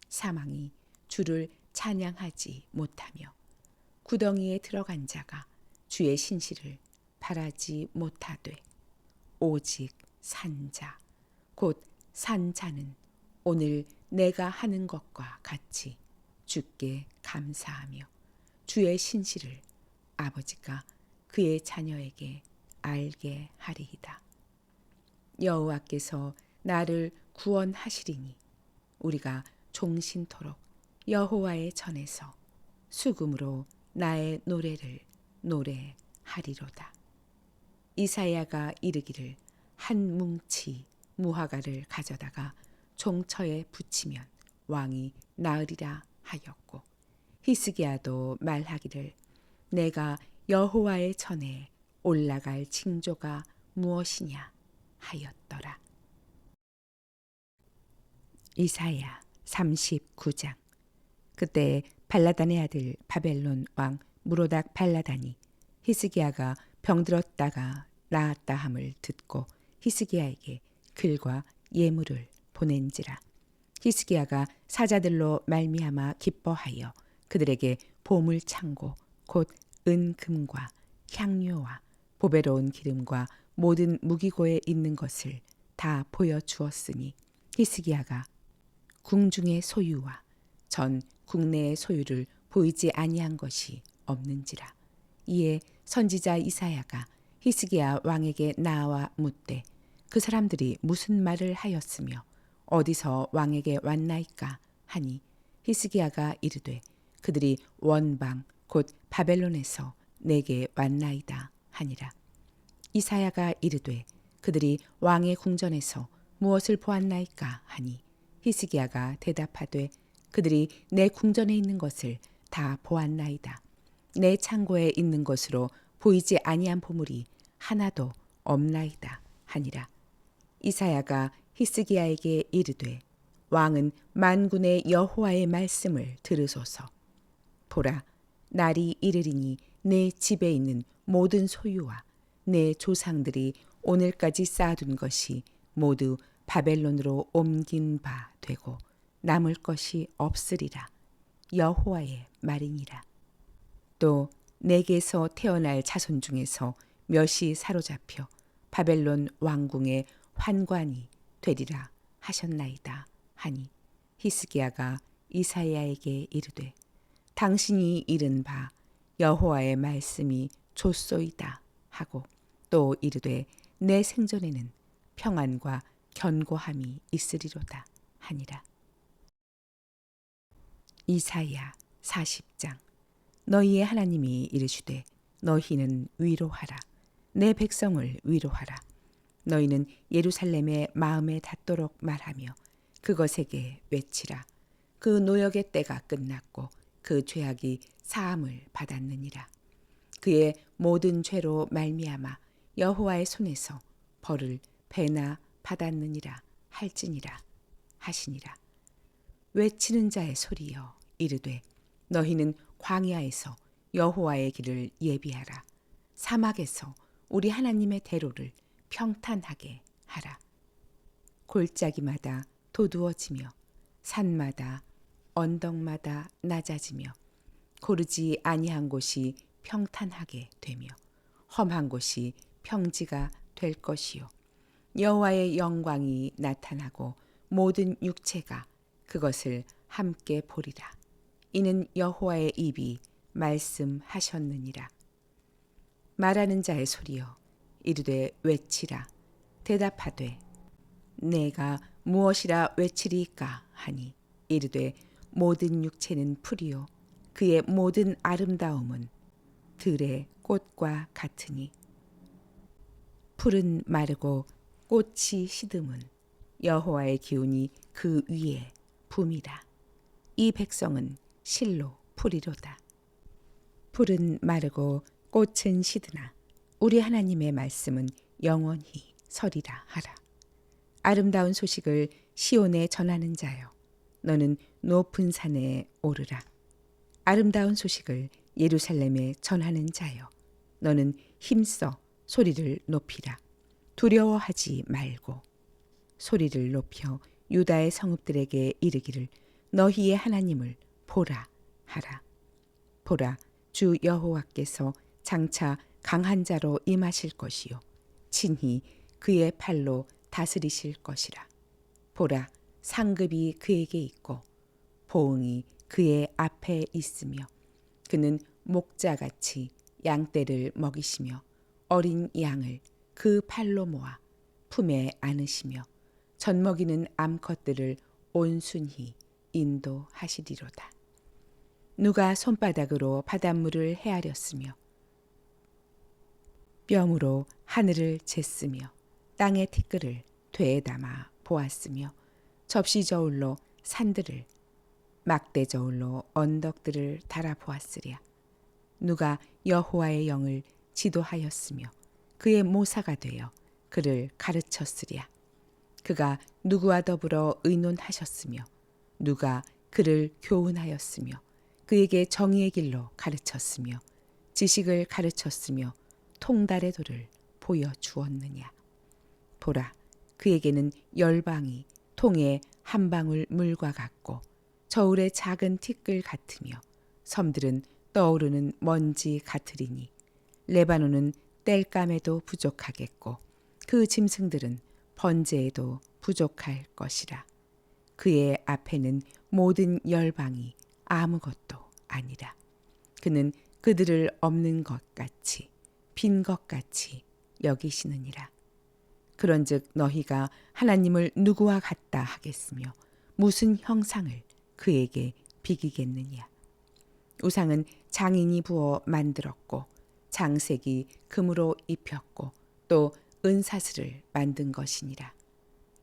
사망이 주를 찬양하지 못하며 구덩이에 들어간 자가 주의 신실을 바라지 못하되 오직 산자 곧 산자는 오늘 내가 하는 것과 같이 주께 감사하며 주의 신실을 아버지가 그의 자녀에게 알게 하리이다. 여호와께서 나를 구원하시리니 우리가 종신토록 여호와의 전에서 수금으로 나의 노래를 노래하리로다. 이사야가 이르기를 한 뭉치 무화과를 가져다가 종처에 붙이면 왕이 나으리라 하였고 히스기야도 말하기를 내가 여호와의 전에 올라갈 징조가 무엇이냐 하였더라. 이사야 39장. 그때 발라단의 아들 바벨론 왕 무로닥 발라단이 히스기야가 병들었다가 나았다 함을 듣고 히스기야에게 글과 예물을 보낸지라. 히스기야가 사자들로 말미암아 기뻐하여 그들에게 보물 창고 곧 은금과 향료와 보배로운 기름과 모든 무기고에 있는 것을 다 보여주었으니 히스기야가 궁중의 소유와 전 국내의 소유를 보이지 아니한 것이 없는지라. 이에 선지자 이사야가 히스기야 왕에게 나와 묻되 그 사람들이 무슨 말을 하였으며 어디서 왕에게 왔나이까 하니 히스기야가 이르되 그들이 원방 곧 바벨론에서 내게 왔나이다 하니라. 이사야가 이르되 그들이 왕의 궁전에서 무엇을 보았나이까 하니 히스기야가 대답하되 그들이 내 궁전에 있는 것을 다 보았나이다. 내 창고에 있는 것으로 보이지 아니한 보물이 하나도 없나이다 하니라. 이사야가 히스기야에게 이르되 왕은 만군의 여호와의 말씀을 들으소서. 보라, 날이 이르리니 내 집에 있는 모든 소유와 내 조상들이 오늘까지 쌓아둔 것이 모두 바벨론으로 옮긴 바 되고 남을 것이 없으리라. 여호와의 말이니라. 또 내게서 태어날 자손 중에서 몇이 사로잡혀 바벨론 왕궁의 환관이 되리라 하셨나이다 하니 히스기야가 이사야에게 이르되 당신이 이른 바 여호와의 말씀이 좋소이다 하고 또 이르되 내 생전에는 평안과 견고함이 있으리로다 하니라. 이사야 40장. 너희의 하나님이 이르시되 너희는 위로하라. 내 백성을 위로하라. 너희는 예루살렘의 마음에 닿도록 말하며 그것에게 외치라. 그 노역의 때가 끝났고 그 죄악이 사함을 받았느니라. 그의 모든 죄로 말미암아 여호와의 손에서 벌을 배나 받았느니라 할지니라 하시니라. 외치는 자의 소리여 이르되 너희는 광야에서 여호와의 길을 예비하라. 사막에서 우리 하나님의 대로를 평탄하게 하라. 골짜기마다 도두어지며 산마다 언덕마다 낮아지며 고르지 아니한 곳이 평탄하게 되며 험한 곳이 평지가 될 것이요 여호와의 영광이 나타나고 모든 육체가 그것을 함께 보리라. 이는 여호와의 입이 말씀하셨느니라. 말하는 자의 소리여 이르되 외치라. 대답하되 내가 무엇이라 외치리까 하니 이르되 모든 육체는 풀이요 그의 모든 아름다움은 들의 꽃과 같으니 풀은 마르고 꽃이 시듬은 여호와의 기운이 그 위에 붐이라. 이 백성은 실로 풀이로다. 풀은 마르고 꽃은 시드나 우리 하나님의 말씀은 영원히 서리라 하라. 아름다운 소식을 시온에 전하는 자여 너는 높은 산에 오르라. 아름다운 소식을 예루살렘에 전하는 자여, 너는 힘써 소리를 높이라. 두려워하지 말고 소리를 높여 유다의 성읍들에게 이르기를 너희의 하나님을 보라 하라. 보라, 주 여호와께서 장차 강한 자로 임하실 것이요 친히 그의 팔로 다스리실 것이라. 보라, 상급이 그에게 있고 보응이 그의 앞에 있으며 그는 목자같이 양떼를 먹이시며 어린 양을 그 팔로 모아 품에 안으시며 젖먹이는 암컷들을 온순히 인도하시리로다. 누가 손바닥으로 바닷물을 헤아렸으며 뼘으로 하늘을 쟀으며 땅의 티끌을 되에 담아 보았으며 접시 저울로 산들을 막대 저울로 언덕들을 달아보았으랴. 누가 여호와의 영을 지도하였으며 그의 모사가 되어 그를 가르쳤으랴. 그가 누구와 더불어 의논하셨으며 누가 그를 교훈하였으며 그에게 정의의 길로 가르쳤으며 지식을 가르쳤으며 통달의 도를 보여주었느냐. 보라, 그에게는 열방이 통에 한 방울 물과 같고 저울의 작은 티끌 같으며 섬들은 떠오르는 먼지 같으리니 레바논은 땔감에도 부족하겠고 그 짐승들은 번제에도 부족할 것이라. 그의 앞에는 모든 열방이 아무것도 아니라. 그는 그들을 없는 것 같이 빈 것 같이 여기시느니라. 그런즉 너희가 하나님을 누구와 같다 하겠으며 무슨 형상을 그에게 비기겠느냐. 우상은 장인이 부어 만들었고 장색이 금으로 입혔고 또 은사슬을 만든 것이니라.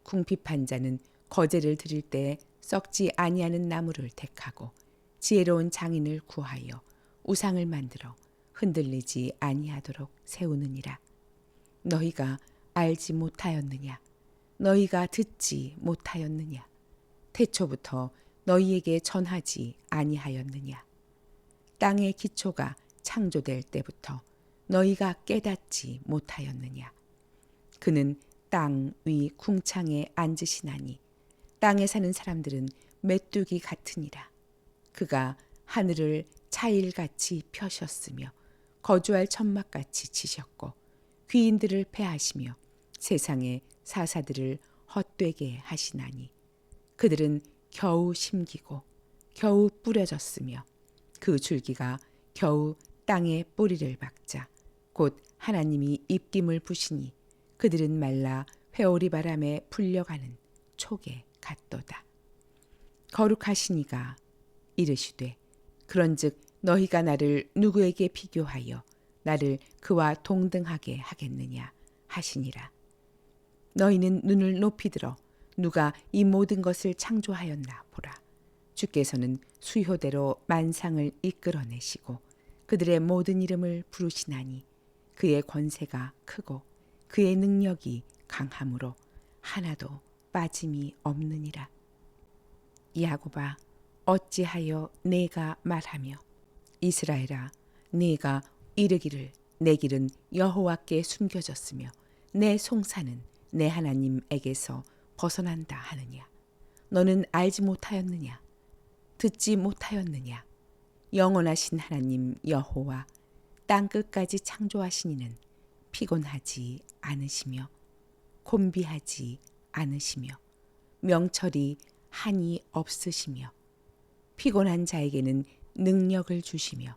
궁핍한 자는 거제를 드릴 때 썩지 아니하는 나무를 택하고 지혜로운 장인을 구하여 우상을 만들어 흔들리지 아니하도록 세우느니라. 너희가 알지 못하였느냐? 너희가 듣지 못하였느냐? 태초부터 너희에게 전하지 아니하였느냐? 땅의 기초가 창조될 때부터 너희가 깨닫지 못하였느냐? 그는 땅 위 궁창에 앉으시나니 땅에 사는 사람들은 메뚜기 같으니라. 그가 하늘을 차일같이 펴셨으며 거주할 천막같이 치셨고 귀인들을 패하시며 세상의 사사들을 헛되게 하시나니 그들은 겨우 심기고 겨우 뿌려졌으며 그 줄기가 겨우 땅에 뿌리를 박자 곧 하나님이 입김을 부시니 그들은 말라 회오리 바람에 풀려가는 촉에 같도다. 거룩하시니가 이르시되 그런즉 너희가 나를 누구에게 비교하여 나를 그와 동등하게 하겠느냐 하시니라. 너희는 눈을 높이 들어 누가 이 모든 것을 창조하였나 보라. 주께서는 수효대로 만상을 이끌어내시고 그들의 모든 이름을 부르시나니 그의 권세가 크고 그의 능력이 강함으로 하나도 빠짐이 없느니라. 야곱아, 어찌하여 내가 말하며 이스라엘아, 네가 이르기를 내 길은 여호와께 숨겨졌으며 내 송사는 내 하나님에게서 벗어난다 하느냐. 너는 알지 못하였느냐? 듣지 못하였느냐? 영원하신 하나님 여호와 땅 끝까지 창조하신 이는 피곤하지 않으시며 곤비하지 않으시며 명철이 한이 없으시며 피곤한 자에게는 능력을 주시며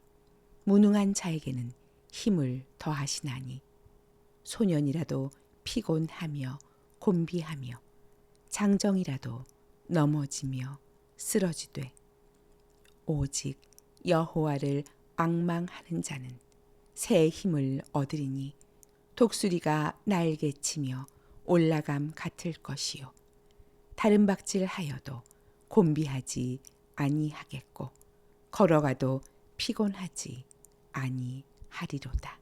무능한 자에게는 힘을 더하시나니 소년이라도 피곤하며 곤비하며 장정이라도 넘어지며 쓰러지되 오직 여호와를 앙망하는 자는 새 힘을 얻으리니 독수리가 날개치며 올라감 같을 것이요 다른 박질하여도 곤비하지 아니하겠고 걸어가도 피곤하지 아니하리로다.